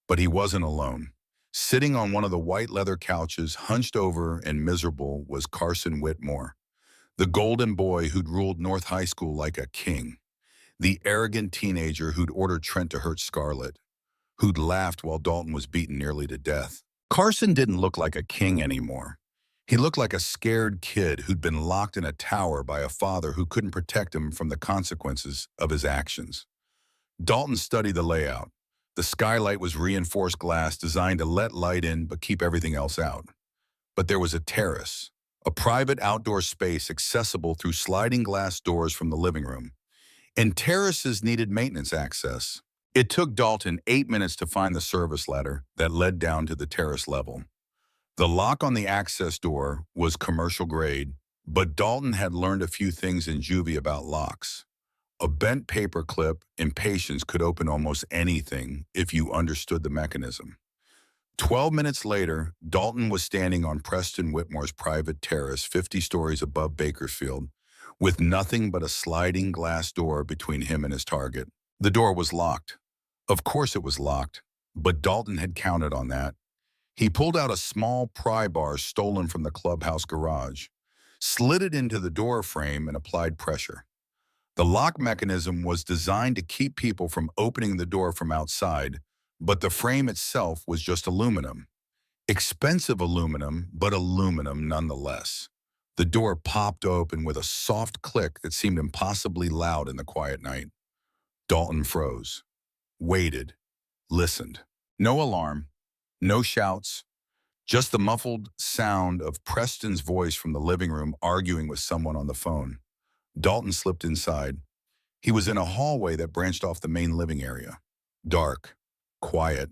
But he wasn't alone. Sitting on one of the white leather couches, hunched over and miserable, was Carson Whitmore, the golden boy who'd ruled North High School like a king, the arrogant teenager who'd ordered Trent to hurt Scarlett, who'd laughed while Dalton was beaten nearly to death. Carson didn't look like a king anymore. He looked like a scared kid who'd been locked in a tower by a father who couldn't protect him from the consequences of his actions. Dalton studied the layout. The skylight was reinforced glass designed to let light in but keep everything else out. But there was a terrace, a private outdoor space accessible through sliding glass doors from the living room. And terraces needed maintenance access. It took Dalton 8 minutes to find the service ladder that led down to the terrace level. The lock on the access door was commercial grade, but Dalton had learned a few things in juvie about locks. A bent paper clip in patience could open almost anything if you understood the mechanism. 12 minutes later, Dalton was standing on Preston Whitmore's private terrace 50 stories above Bakersfield, with nothing but a sliding glass door between him and his target. The door was locked. Of course it was locked, but Dalton had counted on that. He pulled out a small pry bar stolen from the clubhouse garage, slid it into the door frame, and applied pressure. The lock mechanism was designed to keep people from opening the door from outside, but the frame itself was just aluminum. Expensive aluminum, but aluminum nonetheless. The door popped open with a soft click that seemed impossibly loud in the quiet night. Dalton froze, waited, listened. No alarm, no shouts, just the muffled sound of Preston's voice from the living room arguing with someone on the phone. Dalton slipped inside. He was in a hallway that branched off the main living area. Dark, quiet.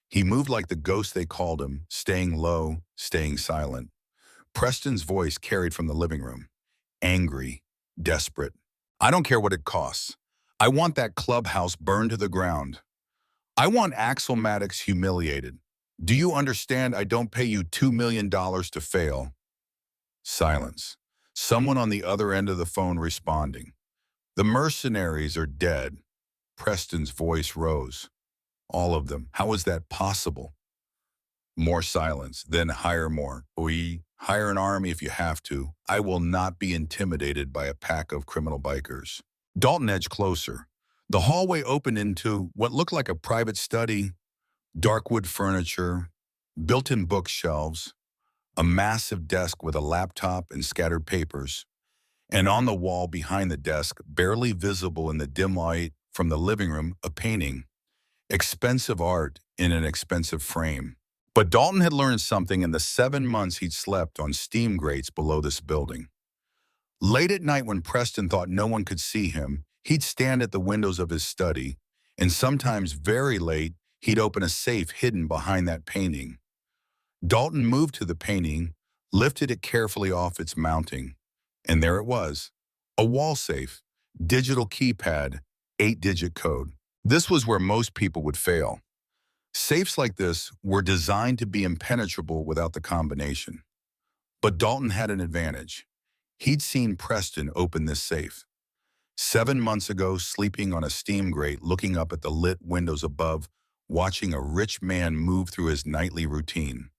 He moved like the ghost they called him, staying low, staying silent. Preston's voice carried from the living room. Angry, desperate. I don't care what it costs. I want that clubhouse burned to the ground. I want Axel Maddox humiliated. Do you understand I don't pay you $2 million to fail? Silence. Someone on the other end of the phone responding. The mercenaries are dead. Preston's voice rose. All of them. How is that possible? More silence. Then hire more. Hire an army if you have to. I will not be intimidated by a pack of criminal bikers. Dalton edged closer. The hallway opened into what looked like a private study. Dark wood furniture, built-in bookshelves, a massive desk with a laptop and scattered papers, and on the wall behind the desk, barely visible in the dim light from the living room, a painting. Expensive art in an expensive frame. But Dalton had learned something in the 7 months he'd slept on steam grates below this building. Late at night when Preston thought no one could see him, he'd stand at the windows of his study, and sometimes very late, he'd open a safe hidden behind that painting. Dalton moved to the painting, lifted it carefully off its mounting, and there it was, a wall safe, digital keypad, 8-digit code. This was where most people would fail. Safes like this were designed to be impenetrable without the combination. But Dalton had an advantage. He'd seen Preston open this safe. 7 months ago, sleeping on a steam grate, looking up at the lit windows above, watching a rich man move through his nightly routine.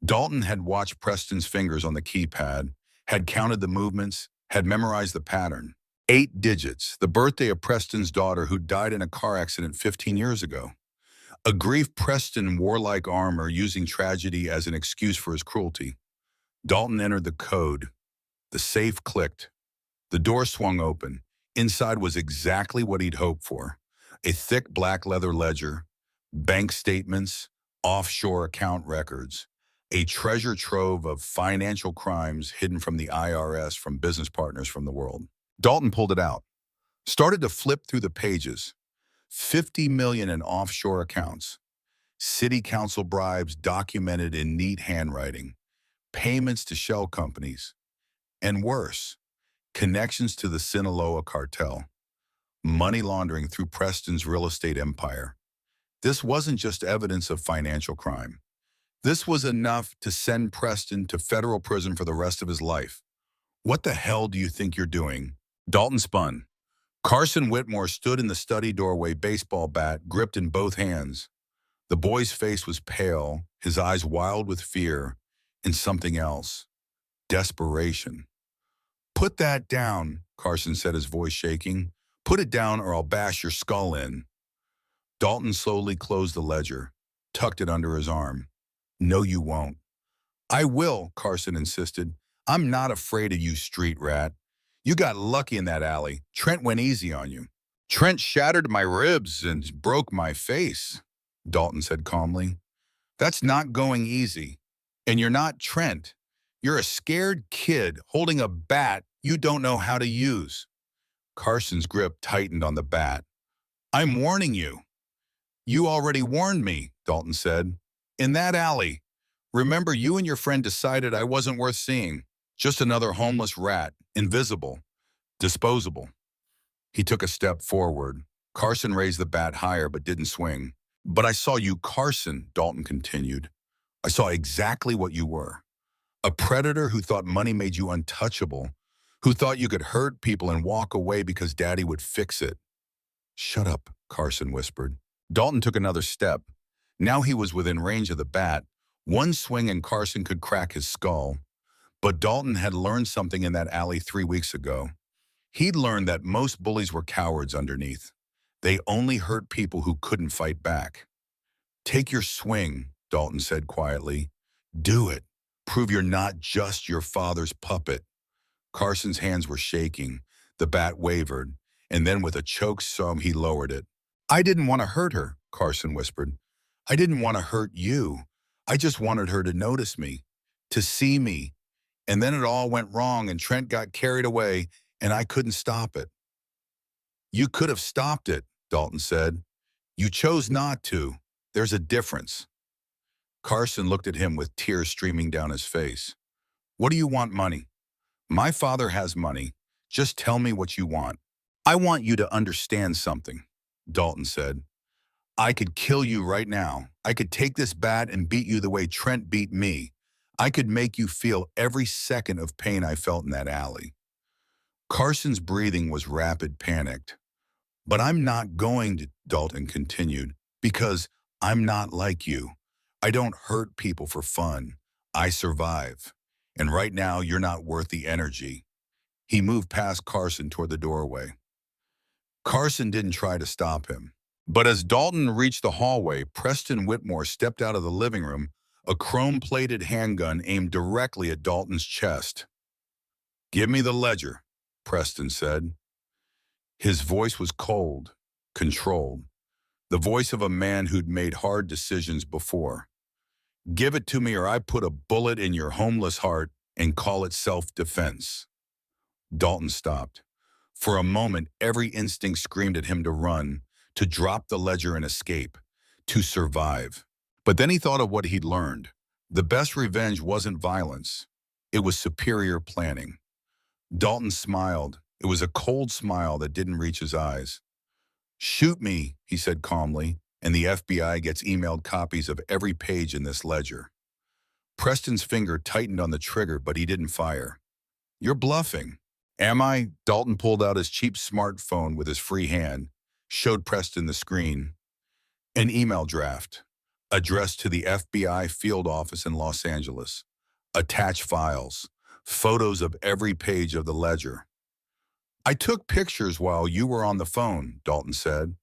Dalton had watched Preston's fingers on the keypad, had counted the movements, had memorized the pattern. 8 digits, the birthday of Preston's daughter who died in a car accident 15 years ago. A grief Preston wore like armor, using tragedy as an excuse for his cruelty. Dalton entered the code. The safe clicked. The door swung open. Inside was exactly what he'd hoped for. A thick black leather ledger, bank statements, offshore account records, a treasure trove of financial crimes hidden from the IRS, from business partners from the world. Dalton pulled it out, started to flip through the pages. 50 million in offshore accounts, city council bribes documented in neat handwriting, payments to shell companies, and worse, connections to the Sinaloa cartel, money laundering through Preston's real estate empire. This wasn't just evidence of financial crime. This was enough to send Preston to federal prison for the rest of his life. What the hell do you think you're doing? Dalton spun. Carson Whitmore stood in the study doorway, baseball bat gripped in both hands. The boy's face was pale, his eyes wild with fear, and something else. Desperation. "Put that down," Carson said, his voice shaking. "Put it down or I'll bash your skull in." Dalton slowly closed the ledger, tucked it under his arm. "No, you won't." "I will," Carson insisted. "I'm not afraid of you, street rat. You got lucky in that alley. Trent went easy on you." "Trent shattered my ribs and broke my face," Dalton said calmly. "That's not going easy. And you're not Trent. You're a scared kid holding a bat you don't know how to use." Carson's grip tightened on the bat. "I'm warning you." "You already warned me," Dalton said. "In that alley. Remember, you and your friend decided I wasn't worth seeing. Just another homeless rat, invisible, disposable." He took a step forward. Carson raised the bat higher but didn't swing. "But I saw you, Carson," Dalton continued. "I saw exactly what you were. A predator who thought money made you untouchable, who thought you could hurt people and walk away because Daddy would fix it." "Shut up," Carson whispered. Dalton took another step. Now he was within range of the bat. One swing and Carson could crack his skull. But Dalton had learned something in that alley 3 weeks ago. He'd learned that most bullies were cowards underneath. They only hurt people who couldn't fight back. "Take your swing," Dalton said quietly. "Do it. Prove you're not just your father's puppet." Carson's hands were shaking. The bat wavered, and then with a choked sob he lowered it. "I didn't want to hurt her," Carson whispered. "I didn't want to hurt you. I just wanted her to notice me, to see me. And then it all went wrong and Trent got carried away and I couldn't stop it." "You could have stopped it," Dalton said. "You chose not to. There's a difference." Carson looked at him with tears streaming down his face. "What do you want? Money?" "My father has money. Just tell me what you want." "I want you to understand something," Dalton said. "I could kill you right now. I could take this bat and beat you the way Trent beat me. I could make you feel every second of pain I felt in that alley." Carson's breathing was rapid, panicked. "But I'm not going to," Dalton continued, "because I'm not like you. I don't hurt people for fun. I survive. And right now, you're not worth the energy." He moved past Carson toward the doorway. Carson didn't try to stop him. But as Dalton reached the hallway, Preston Whitmore stepped out of the living room, a chrome-plated handgun aimed directly at Dalton's chest. "Give me the ledger," Preston said. His voice was cold, controlled, the voice of a man who'd made hard decisions before. "Give it to me or I put a bullet in your homeless heart and call it self-defense." Dalton stopped. For a moment, every instinct screamed at him to run, to drop the ledger and escape, to survive. But then he thought of what he'd learned. The best revenge wasn't violence. It was superior planning. Dalton smiled. It was a cold smile that didn't reach his eyes. "Shoot me," he said calmly, "and the FBI gets emailed copies of every page in this ledger." Preston's finger tightened on the trigger, but he didn't fire. "You're bluffing." "Am I?" Dalton pulled out his cheap smartphone with his free hand, showed Preston the screen. An email draft, addressed to the FBI field office in Los Angeles. Attached files, photos of every page of the ledger. I took pictures while you were on the phone, Dalton said,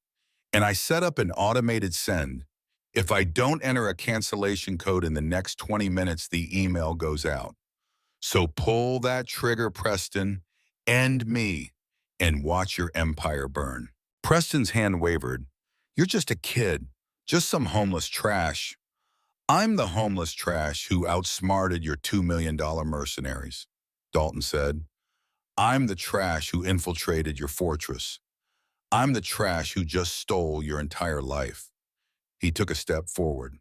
and I set up an automated send. If I don't enter a cancellation code in the next 20 minutes, the email goes out. So pull that trigger, Preston. End me and watch your empire burn. Preston's hand wavered. You're just a kid, just some homeless trash. I'm the homeless trash who outsmarted your $2 million mercenaries, Dalton said. I'm the trash who infiltrated your fortress. I'm the trash who just stole your entire life. He took a step forward.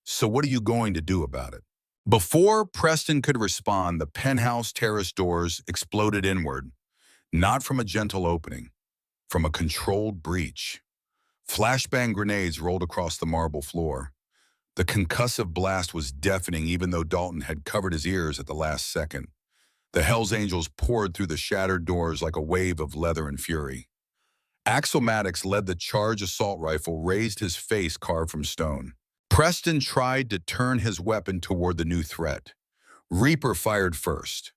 So what are you going to do about it? Before Preston could respond, the penthouse terrace doors exploded inward, not from a gentle opening, from a controlled breach. Flashbang grenades rolled across the marble floor. The concussive blast was deafening even though Dalton had covered his ears at the last second. The Hells Angels poured through the shattered doors like a wave of leather and fury. Axel Maddox led the charge assault rifle, raised his face carved from stone. Preston tried to turn his weapon toward the new threat. Reaper fired first.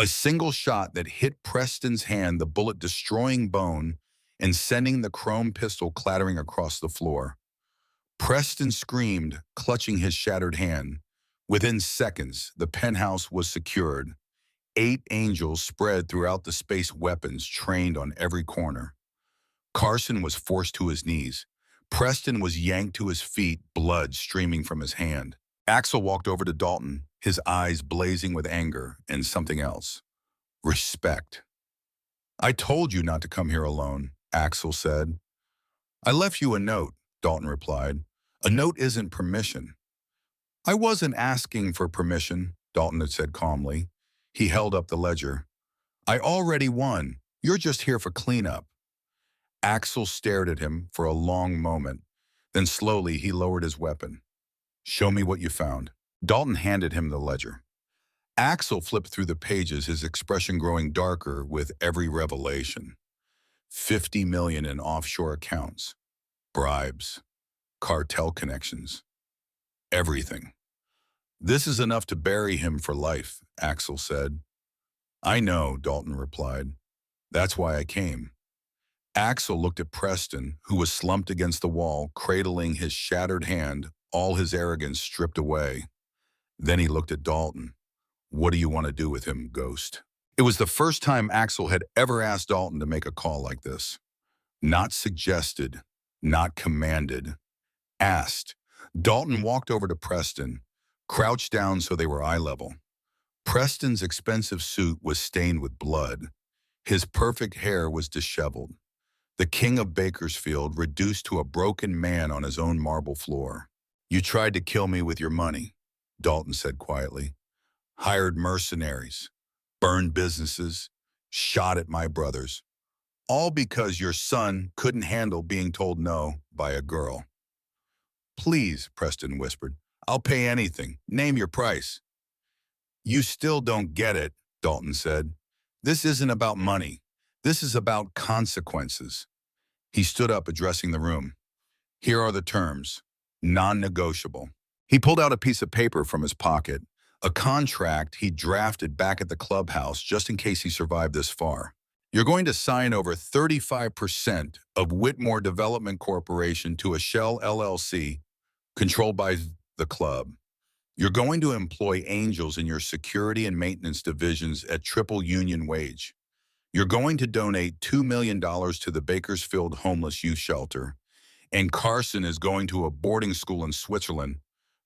A single shot that hit Preston's hand, the bullet destroying bone and sending the chrome pistol clattering across the floor. Preston screamed, clutching his shattered hand. Within seconds, the penthouse was secured. 8 angels spread throughout the space, weapons trained on every corner. Carson was forced to his knees. Preston was yanked to his feet, blood streaming from his hand. Axel walked over to Dalton, his eyes blazing with anger and something else. Respect. I told you not to come here alone, Axel said. I left you a note, Dalton replied. A note isn't permission. I wasn't asking for permission, Dalton had said calmly. He held up the ledger. I already won. You're just here for cleanup. Axel stared at him for a long moment. Then slowly he lowered his weapon. Show me what you found. Dalton handed him the ledger. Axel flipped through the pages, his expression growing darker with every revelation. 50 million in offshore accounts, bribes, cartel connections, everything. This is enough to bury him for life, Axel said. I know, Dalton replied. That's why I came. Axel looked at Preston, who was slumped against the wall, cradling his shattered hand, all his arrogance stripped away. Then he looked at Dalton. What do you want to do with him, Ghost? It was the first time Axel had ever asked Dalton to make a call like this. Not suggested, not commanded. Asked. Dalton walked over to Preston, crouched down so they were eye level. Preston's expensive suit was stained with blood. His perfect hair was disheveled. The king of Bakersfield reduced to a broken man on his own marble floor. You tried to kill me with your money, Dalton said quietly. Hired mercenaries, burned businesses, shot at my brothers. All because your son couldn't handle being told no by a girl. Please, Preston whispered. I'll pay anything. Name your price. You still don't get it, Dalton said. This isn't about money. This is about consequences. He stood up, addressing the room. Here are the terms. Non-negotiable. He pulled out a piece of paper from his pocket, a contract he drafted back at the clubhouse just in case he survived this far. You're going to sign over 35% of Whitmore Development Corporation to a shell LLC controlled by the club. You're going to employ angels in your security and maintenance divisions at triple union wage. You're going to donate $2 million to the Bakersfield Homeless Youth Shelter. And Carson is going to a boarding school in Switzerland.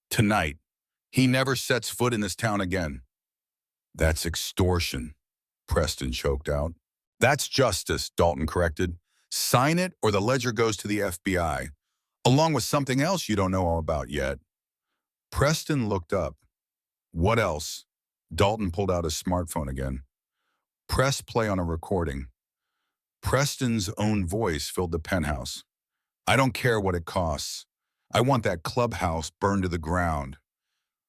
Tonight, he never sets foot in this town again. That's extortion, Preston choked out. That's justice, Dalton corrected. Sign it or the ledger goes to the FBI, along with something else you don't know all about yet. Preston looked up. What else? Dalton pulled out his smartphone again. Press play on a recording. Preston's own voice filled the penthouse. I don't care what it costs. I want that clubhouse burned to the ground.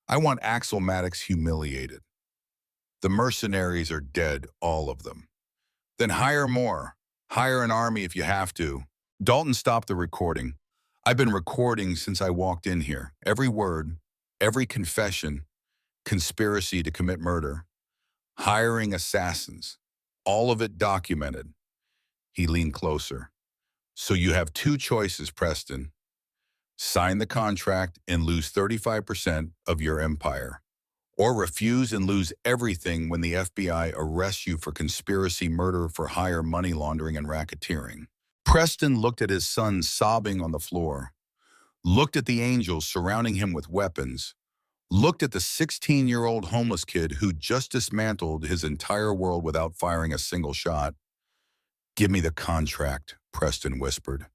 I want Axel Maddox humiliated. The mercenaries are dead, all of them. Then hire more. Hire an army if you have to. Dalton stopped the recording. I've been recording since I walked in here. Every word, every confession, conspiracy to commit murder, hiring assassins, all of it documented. He leaned closer. So you have two choices, Preston. Sign the contract and lose 35% of your empire, or refuse and lose everything when the FBI arrests you for conspiracy, murder for hire, money laundering, and racketeering. Preston looked at his son sobbing on the floor, looked at the angels surrounding him with weapons, looked at the 16-year-old homeless kid who just dismantled his entire world without firing a single shot. "Give me the contract," Preston whispered.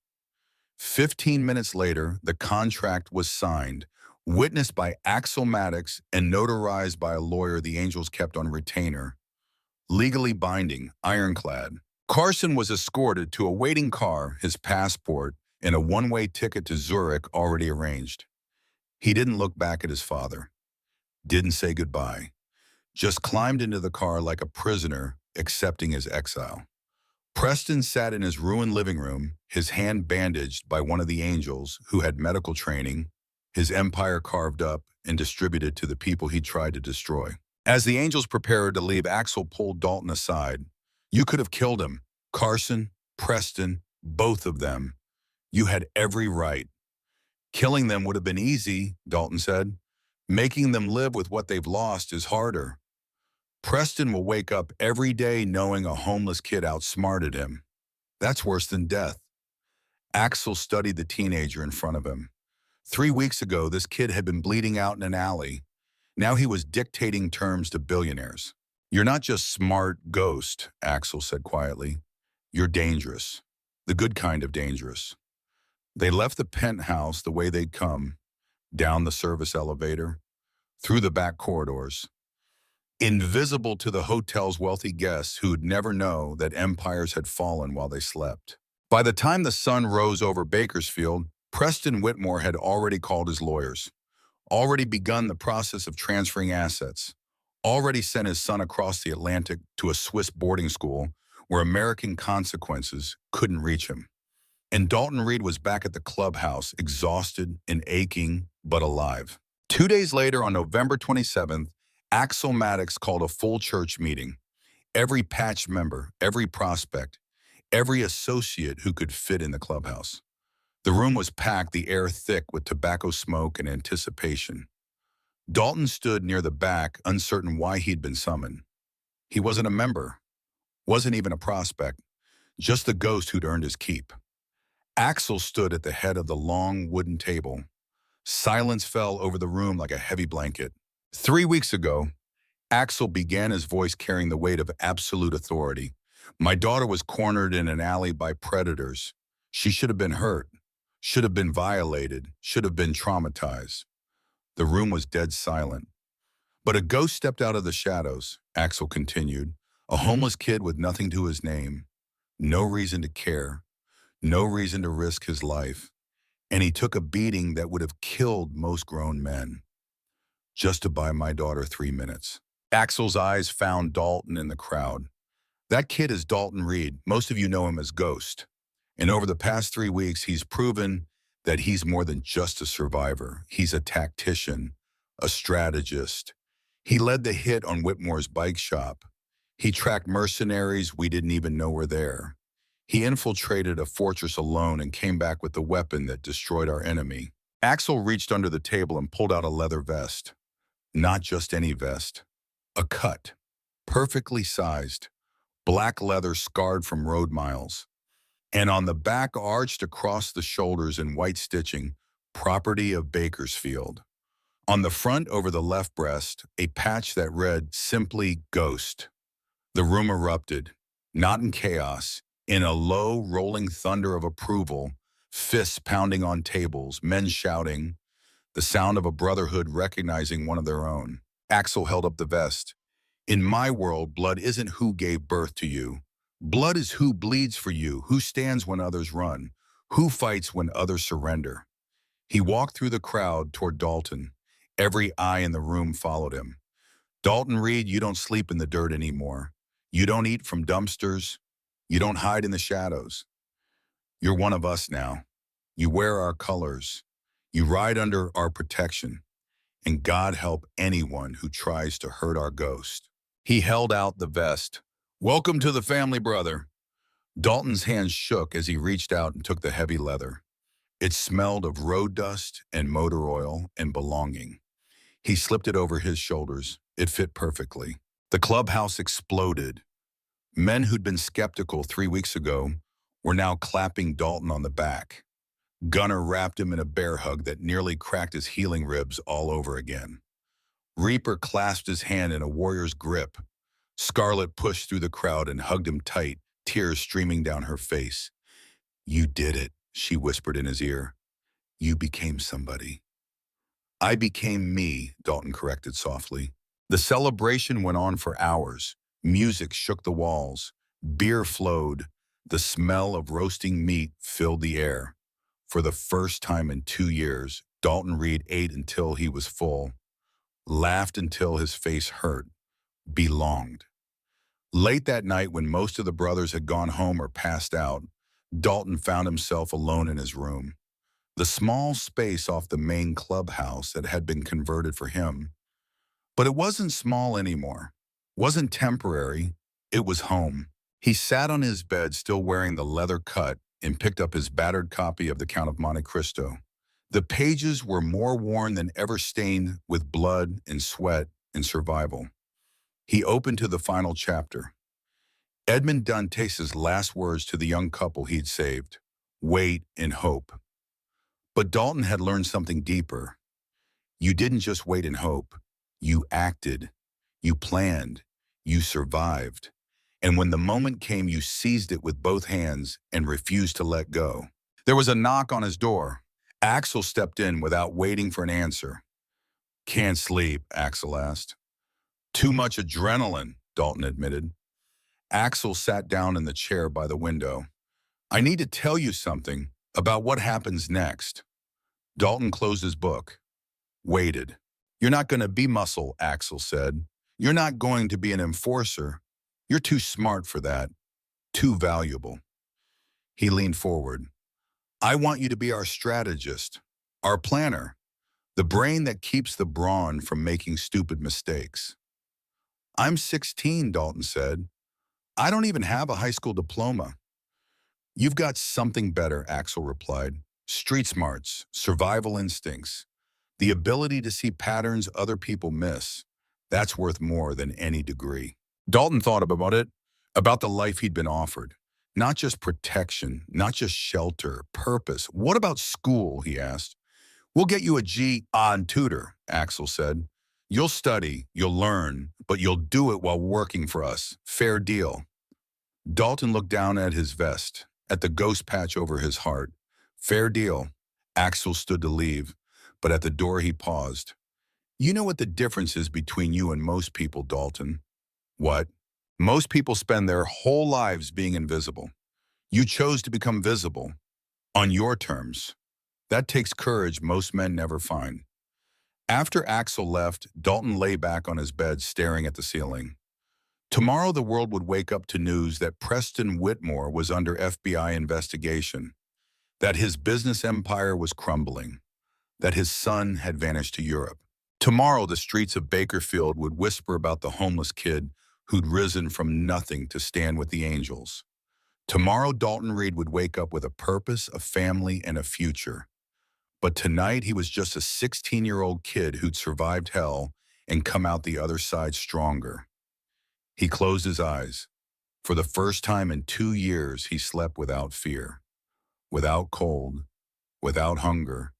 15 minutes later, the contract was signed, witnessed by Axel Maddox and notarized by a lawyer the Angels kept on retainer. Legally binding, ironclad. Carson was escorted to a waiting car, his passport, and a one-way ticket to Zurich already arranged. He didn't look back at his father, didn't say goodbye, just climbed into the car like a prisoner accepting his exile. Preston sat in his ruined living room, his hand bandaged by one of the angels who had medical training, his empire carved up and distributed to the people he tried to destroy. As the angels prepared to leave, Axel pulled Dalton aside. "You could have killed him. Carson, Preston, both of them. You had every right. Killing them would have been easy," Dalton said. "Making them live with what they've lost is harder. Preston will wake up every day knowing a homeless kid outsmarted him. That's worse than death." Axel studied the teenager in front of him. 3 weeks ago, this kid had been bleeding out in an alley. Now he was dictating terms to billionaires. "You're not just smart, Ghost," Axel said quietly. "You're dangerous. The good kind of dangerous." They left the penthouse the way they'd come, down the service elevator, through the back corridors, invisible to the hotel's wealthy guests who'd never know that empires had fallen while they slept. By the time the sun rose over Bakersfield, Preston Whitmore had already called his lawyers, already begun the process of transferring assets, already sent his son across the Atlantic to a Swiss boarding school where American consequences couldn't reach him. And Dalton Reed was back at the clubhouse, exhausted and aching, but alive. 2 days later, on November 27th, Axel Maddox called a full church meeting. Every patch member, every prospect, every associate who could fit in the clubhouse. The room was packed, the air thick with tobacco smoke and anticipation. Dalton stood near the back, uncertain why he'd been summoned. He wasn't a member, wasn't even a prospect, just the ghost who'd earned his keep. Axel stood at the head of the long wooden table. Silence fell over the room like a heavy blanket. 3 weeks ago, Axel began, his voice carrying the weight of absolute authority. "My daughter was cornered in an alley by predators. She should have been hurt, should have been violated, should have been traumatized." The room was dead silent. "But a ghost stepped out of the shadows," Axel continued. "A homeless kid with nothing to his name. No reason to care. No reason to risk his life. And he took a beating that would have killed most grown men, just to buy my daughter 3 minutes." Axel's eyes found Dalton in the crowd. "That kid is Dalton Reed. Most of you know him as Ghost. And over the past 3 weeks, he's proven that he's more than just a survivor. He's a tactician, a strategist. He led the hit on Whitmore's bike shop. He tracked mercenaries we didn't even know were there. He infiltrated a fortress alone and came back with the weapon that destroyed our enemy." Axel reached under the table and pulled out a leather vest. Not just any vest. A cut, perfectly sized, black leather scarred from road miles. And on the back, arched across the shoulders in white stitching, "Property of Bakersfield." On the front, over the left breast, a patch that read simply "Ghost." The room erupted, not in chaos, in a low, rolling thunder of approval, fists pounding on tables, men shouting, the sound of a brotherhood recognizing one of their own. Axel held up the vest. "In my world, blood isn't who gave birth to you. Blood is who bleeds for you, who stands when others run, who fights when others surrender." He walked through the crowd toward Dalton. Every eye in the room followed him. "Dalton Reed, you don't sleep in the dirt anymore. You don't eat from dumpsters. You don't hide in the shadows. You're one of us now. You wear our colors. You ride under our protection. And God help anyone who tries to hurt our ghost." He held out the vest, Welcome to the family, brother. Dalton's hands shook as he reached out and took the heavy leather. It smelled of road dust and motor oil and belonging. He slipped it over his shoulders. It fit perfectly. The clubhouse exploded. Men who'd been skeptical 3 weeks ago were now clapping Dalton on the back. Gunner wrapped him in a bear hug that nearly cracked his healing ribs all over again. Reaper clasped his hand in a warrior's grip. Scarlet pushed through the crowd and hugged him tight, tears streaming down her face. "You did it," she whispered in his ear. "You became somebody." "I became me," Dalton corrected softly. The celebration went on for hours. Music shook the walls. Beer flowed. The smell of roasting meat filled the air. For the first time in 2 years, Dalton Reed ate until he was full, laughed until his face hurt, belonged. Late that night, when most of the brothers had gone home or passed out, Dalton found himself alone in his room. The small space off the main clubhouse that had been converted for him. But it wasn't small anymore. Wasn't temporary. It was home. He sat on his bed, still wearing the leather cut, and picked up his battered copy of The Count of Monte Cristo. The pages were more worn than ever, stained with blood and sweat and survival. He opened to the final chapter. Edmond Dantes' last words to the young couple he'd saved. Wait and hope. But Dalton had learned something deeper. You didn't just wait and hope. You acted. You planned. You survived. And when the moment came, you seized it with both hands and refused to let go. There was a knock on his door. Axel stepped in without waiting for an answer. "Can't sleep," Axel asked. "Too much adrenaline," Dalton admitted. Axel sat down in the chair by the window. "I need to tell you something about what happens next." Dalton closed his book. Waited. "You're not going to be muscle," Axel said. "You're not going to be an enforcer. You're too smart for that. Too valuable." He leaned forward. "I want you to be our strategist, our planner, the brain that keeps the brawn from making stupid mistakes." "I'm 16, Dalton said. "I don't even have a high school diploma." "You've got something better," Axel replied. "Street smarts, survival instincts, the ability to see patterns other people miss. That's worth more than any degree." Dalton thought about it, about the life he'd been offered. Not just protection, not just shelter, purpose. "What about school?" he asked. "We'll get you a G on tutor," Axel said. "You'll study, you'll learn, but you'll do it while working for us. Fair deal." Dalton looked down at his vest, at the ghost patch over his heart. Fair deal. Axel stood to leave, but at the door he paused. "You know what the difference is between you and most people, Dalton?" "What?" "Most people spend their whole lives being invisible. You chose to become visible. On your terms. That takes courage most men never find." After Axel left, Dalton lay back on his bed, staring at the ceiling. Tomorrow the world would wake up to news that Preston Whitmore was under FBI investigation, that his business empire was crumbling, that his son had vanished to Europe. Tomorrow the streets of Bakerfield would whisper about the homeless kid who'd risen from nothing to stand with the angels. Tomorrow Dalton Reed would wake up with a purpose, a family, and a future. But tonight he was just a 16-year-old kid who'd survived hell and come out the other side stronger. He closed his eyes. For the first time in 2 years, he slept without fear, without cold, without hunger.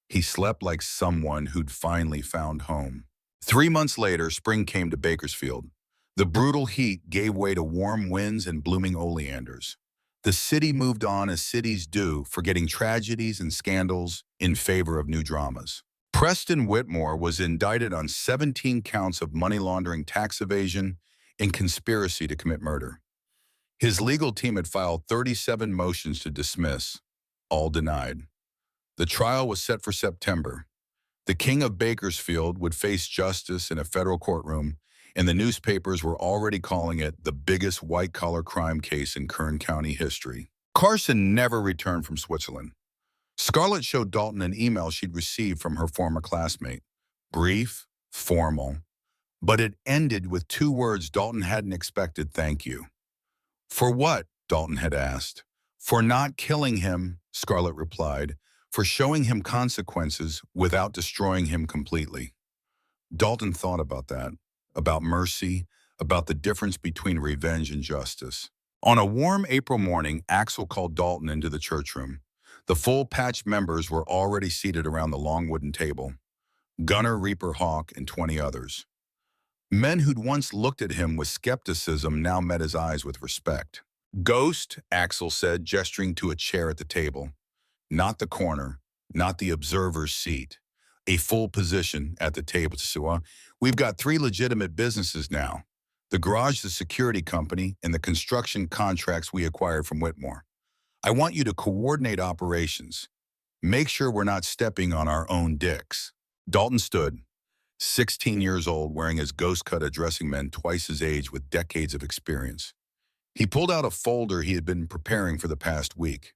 He slept like someone who'd finally found home. 3 months later, spring came to Bakersfield. The brutal heat gave way to warm winds and blooming oleanders. The city moved on as cities do, forgetting tragedies and scandals in favor of new dramas. Preston Whitmore was indicted on 17 counts of money laundering, tax evasion, and conspiracy to commit murder. His legal team had filed 37 motions to dismiss, all denied. The trial was set for September. The king of Bakersfield would face justice in a federal courtroom, and the newspapers were already calling it the biggest white-collar crime case in Kern County history. Carson never returned from Switzerland. Scarlett showed Dalton an email she'd received from her former classmate. Brief, formal, But it ended with two words Dalton hadn't expected: thank you. For what? Dalton had asked. For not killing him, Scarlett replied, for showing him consequences without destroying him completely. Dalton thought about that, about mercy, about the difference between revenge and justice. On a warm April morning, Axel called Dalton into the church room. The full patch members were already seated around the long wooden table. Gunner, Reaper, Hawk, and 20 others. Men who'd once looked at him with skepticism now met his eyes with respect. Ghost, Axel said, gesturing to a chair at the table. Not the corner, not the observer's seat. A full position at the table. So, we've got three legitimate businesses now. The garage, the security company, and the construction contracts we acquired from Whitmore. I want you to coordinate operations. Make sure we're not stepping on our own dicks. Dalton stood, 16 years old, wearing his ghost-cut dressing men twice his age with decades of experience. He pulled out a folder he had been preparing for the past week.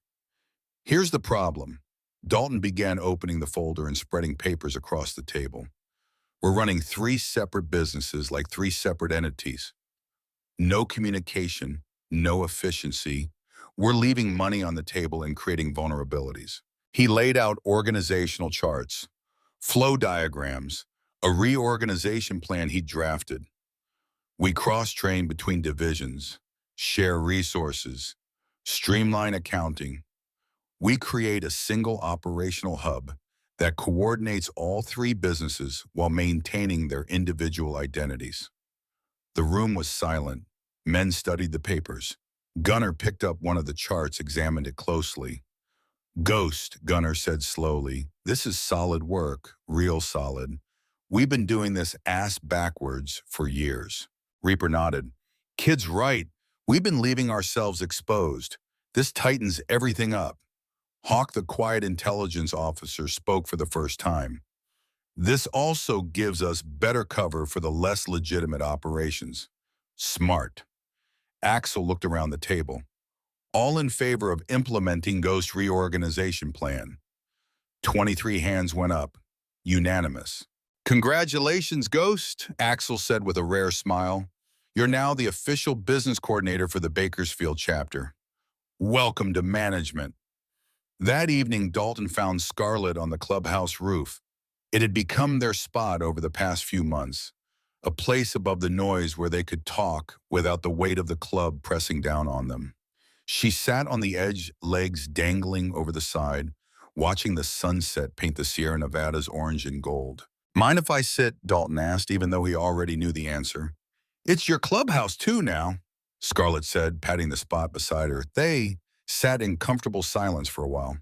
Here's the problem. Dalton began opening the folder and spreading papers across the table. We're running three separate businesses like three separate entities. No communication, no efficiency. We're leaving money on the table and creating vulnerabilities. He laid out organizational charts, flow diagrams, a reorganization plan he drafted. We cross-train between divisions, share resources, streamline accounting. We create a single operational hub that coordinates all three businesses while maintaining their individual identities. The room was silent. Men studied the papers. Gunner picked up one of the charts, examined it closely. Ghost, Gunner said slowly, this is solid work, real solid. We've been doing this ass backwards for years. Reaper nodded. Kid's right. We've been leaving ourselves exposed. This tightens everything up. Hawk, the quiet intelligence officer, spoke for the first time. This also gives us better cover for the less legitimate operations. Smart. Axel looked around the table. All in favor of implementing Ghost reorganization plan. 23 hands went up. Unanimous. Congratulations, Ghost, Axel said with a rare smile. You're now the official business coordinator for the Bakersfield chapter. Welcome to management. That evening, Dalton found Scarlett on the clubhouse roof. It had become their spot over the past few months, a place above the noise where they could talk without the weight of the club pressing down on them. She sat on the edge, legs dangling over the side, watching the sunset paint the Sierra Nevadas orange and gold. Mind if I sit? Dalton asked, even though he already knew the answer. It's your clubhouse too now, Scarlett said, patting the spot beside her. They sat in comfortable silence for a while.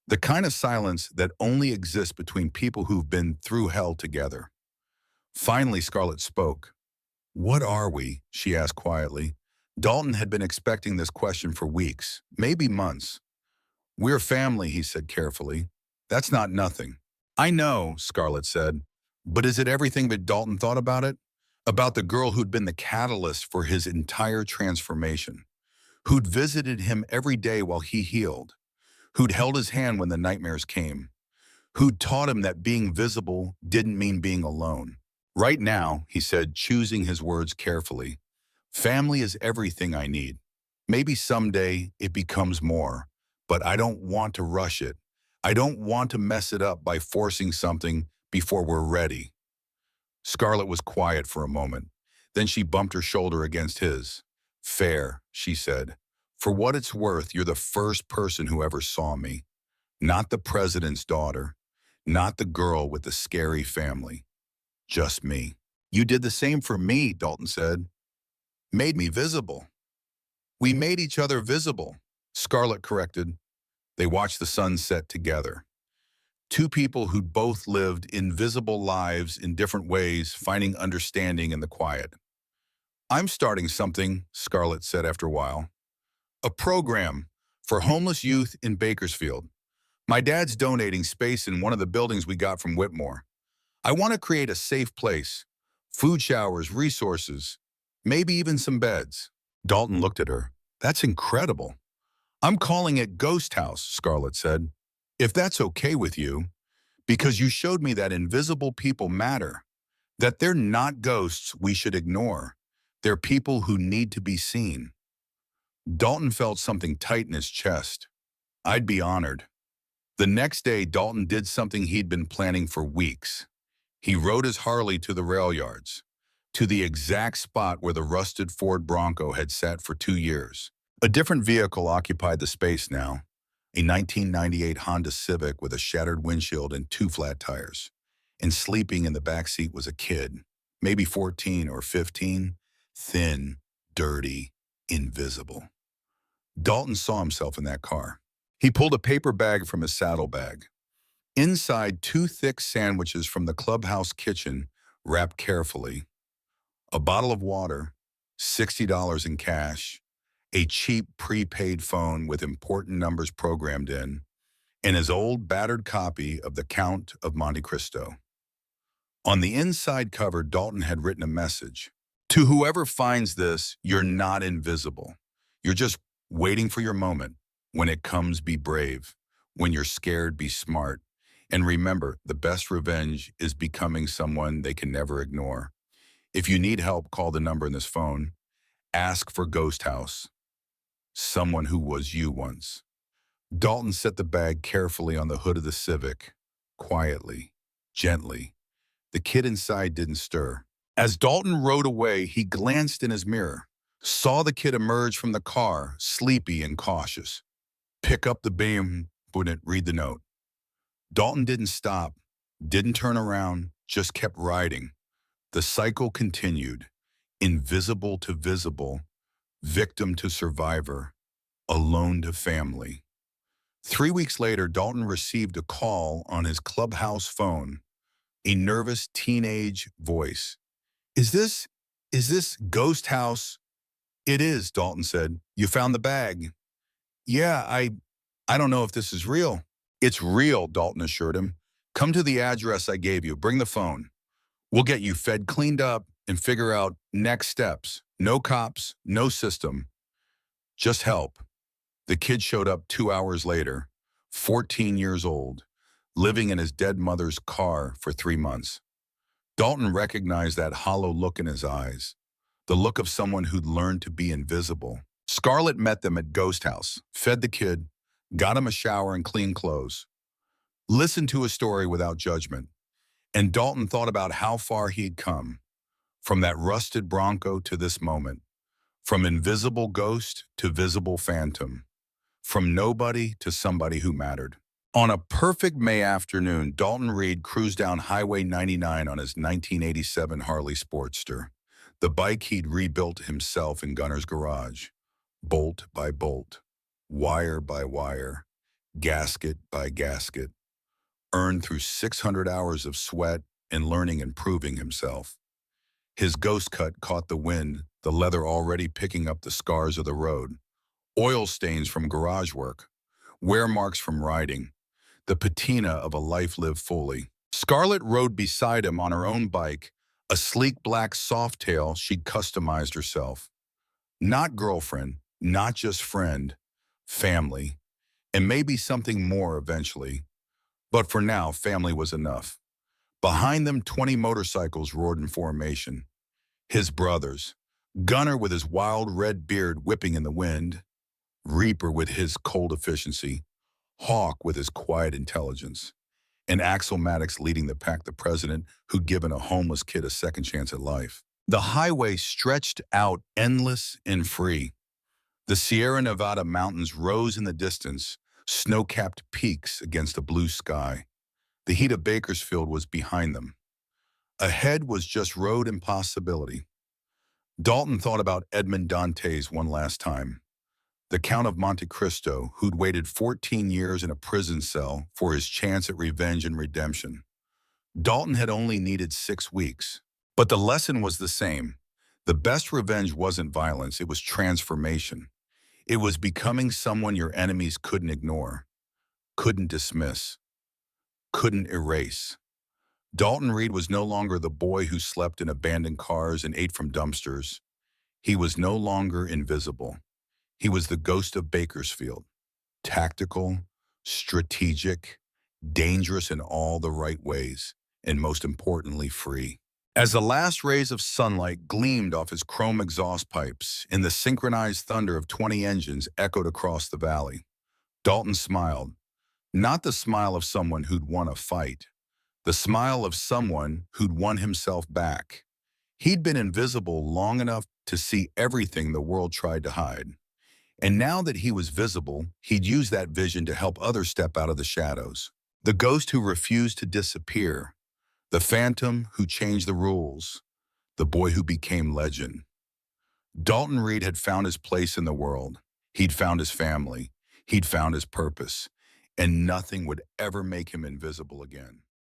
The kind of silence that only exists between people who've been through hell together. Finally, Scarlett spoke. What are we? She asked quietly. Dalton had been expecting this question for weeks, maybe months. We're family, he said carefully. That's not nothing. I know, Scarlett said. But is it everything that Dalton thought about it? About the girl who'd been the catalyst for his entire transformation, who'd visited him every day while he healed, who'd held his hand when the nightmares came, who'd taught him that being visible didn't mean being alone. Right now, he said, choosing his words carefully, family is everything I need. Maybe someday it becomes more, but I don't want to rush it. I don't want to mess it up by forcing something before we're ready. Scarlett was quiet for a moment. Then she bumped her shoulder against his. Fair, she said. For what it's worth, you're the first person who ever saw me. Not the president's daughter. Not the girl with the scary family. Just me. You did the same for me, Dalton said. Made me visible. We made each other visible, Scarlett corrected. They watched the sun set together. Two people who'd both lived invisible lives in different ways, finding understanding in the quiet. I'm starting something, Scarlett said after a while. A program for homeless youth in Bakersfield. My dad's donating space in one of the buildings we got from Whitmore. I want to create a safe place, food showers, resources, maybe even some beds. Dalton looked at her. That's incredible. I'm calling it Ghost House, Scarlett said. If that's okay with you, because you showed me that invisible people matter. That they're not ghosts we should ignore. They're people who need to be seen. Dalton felt something tight in his chest. I'd be honored. The next day, Dalton did something he'd been planning for weeks. He rode his Harley to the rail yards, to the exact spot where the rusted Ford Bronco had sat for 2 years. A different vehicle occupied the space now, a 1998 Honda Civic with a shattered windshield and 2 flat tires. And sleeping in the back seat was a kid, maybe 14 or 15, thin, dirty, invisible. Dalton saw himself in that car. He pulled a paper bag from his saddlebag. Inside, 2 thick sandwiches from the clubhouse kitchen, wrapped carefully, a bottle of water, $60 in cash, a cheap prepaid phone with important numbers programmed in, and his old battered copy of The Count of Monte Cristo. On the inside cover, Dalton had written a message. To whoever finds this, you're not invisible. You're just waiting for your moment. When it comes, be brave. When you're scared, be smart. And remember, the best revenge is becoming someone they can never ignore. If you need help, call the number in this phone. Ask for Ghost House. Someone who was you once. Dalton set the bag carefully on the hood of the Civic. Quietly, gently. The kid inside didn't stir. As Dalton rode away, he glanced in his mirror, saw the kid emerge from the car, sleepy and cautious. Pick up the beam, wouldn't read the note. Dalton didn't stop, didn't turn around, just kept riding. The cycle continued, invisible to visible, victim to survivor, alone to family. 3 weeks later, Dalton received a call on his clubhouse phone, a nervous teenage voice. Is this Ghost House? It is, Dalton said. You found the bag. Yeah, I don't know if this is real. It's real, Dalton assured him. Come to the address I gave you. Bring the phone. We'll get you fed, cleaned up, and figure out next steps. No cops, no system. Just help. The kid showed up 2 hours later, 14 years old, living in his dead mother's car for 3 months. Dalton recognized that hollow look in his eyes, the look of someone who'd learned to be invisible. Scarlett met them at Ghost House, fed the kid, got him a shower and clean clothes, listened to his story without judgment, and Dalton thought about how far he'd come, from that rusted Bronco to this moment, from invisible ghost to visible phantom, from nobody to somebody who mattered. On a perfect May afternoon, Dalton Reed cruised down Highway 99 on his 1987 Harley Sportster, the bike he'd rebuilt himself in Gunner's garage, bolt by bolt, wire by wire, gasket by gasket, earned through 600 hours of sweat and learning and proving himself. His ghost cut caught the wind, the leather already picking up the scars of the road, oil stains from garage work, wear marks from riding, the patina of a life lived fully. Scarlett rode beside him on her own bike, a sleek black softail she'd customized herself. Not girlfriend, not just friend, family, and maybe something more eventually. But for now, family was enough. Behind them, 20 motorcycles roared in formation. His brothers, Gunner with his wild red beard whipping in the wind, Reaper with his cold efficiency, Hawk with his quiet intelligence, and Axel Maddox leading the pack, the president who'd given a homeless kid a second chance at life. The highway stretched out endless and free. The Sierra Nevada mountains rose in the distance, snow-capped peaks against a blue sky. The heat of Bakersfield was behind them. Ahead was just road and possibility. Dalton thought about Edmond Dantes one last time, the Count of Monte Cristo, who'd waited 14 years in a prison cell for his chance at revenge and redemption. Dalton had only needed 6 weeks. But the lesson was the same. The best revenge wasn't violence, it was transformation. It was becoming someone your enemies couldn't ignore, couldn't dismiss, couldn't erase. Dalton Reed was no longer the boy who slept in abandoned cars and ate from dumpsters. He was no longer invisible. He was the ghost of Bakersfield, tactical, strategic, dangerous in all the right ways, and most importantly, free. As the last rays of sunlight gleamed off his chrome exhaust pipes and the synchronized thunder of 20 engines echoed across the valley, Dalton smiled, not the smile of someone who'd won a fight, the smile of someone who'd won himself back. He'd been invisible long enough to see everything the world tried to hide. And now that he was visible, he'd use that vision to help others step out of the shadows. The ghost who refused to disappear, the phantom who changed the rules, the boy who became legend. Dalton Reed had found his place in the world. He'd found his family. He'd found his purpose. And nothing would ever make him invisible again.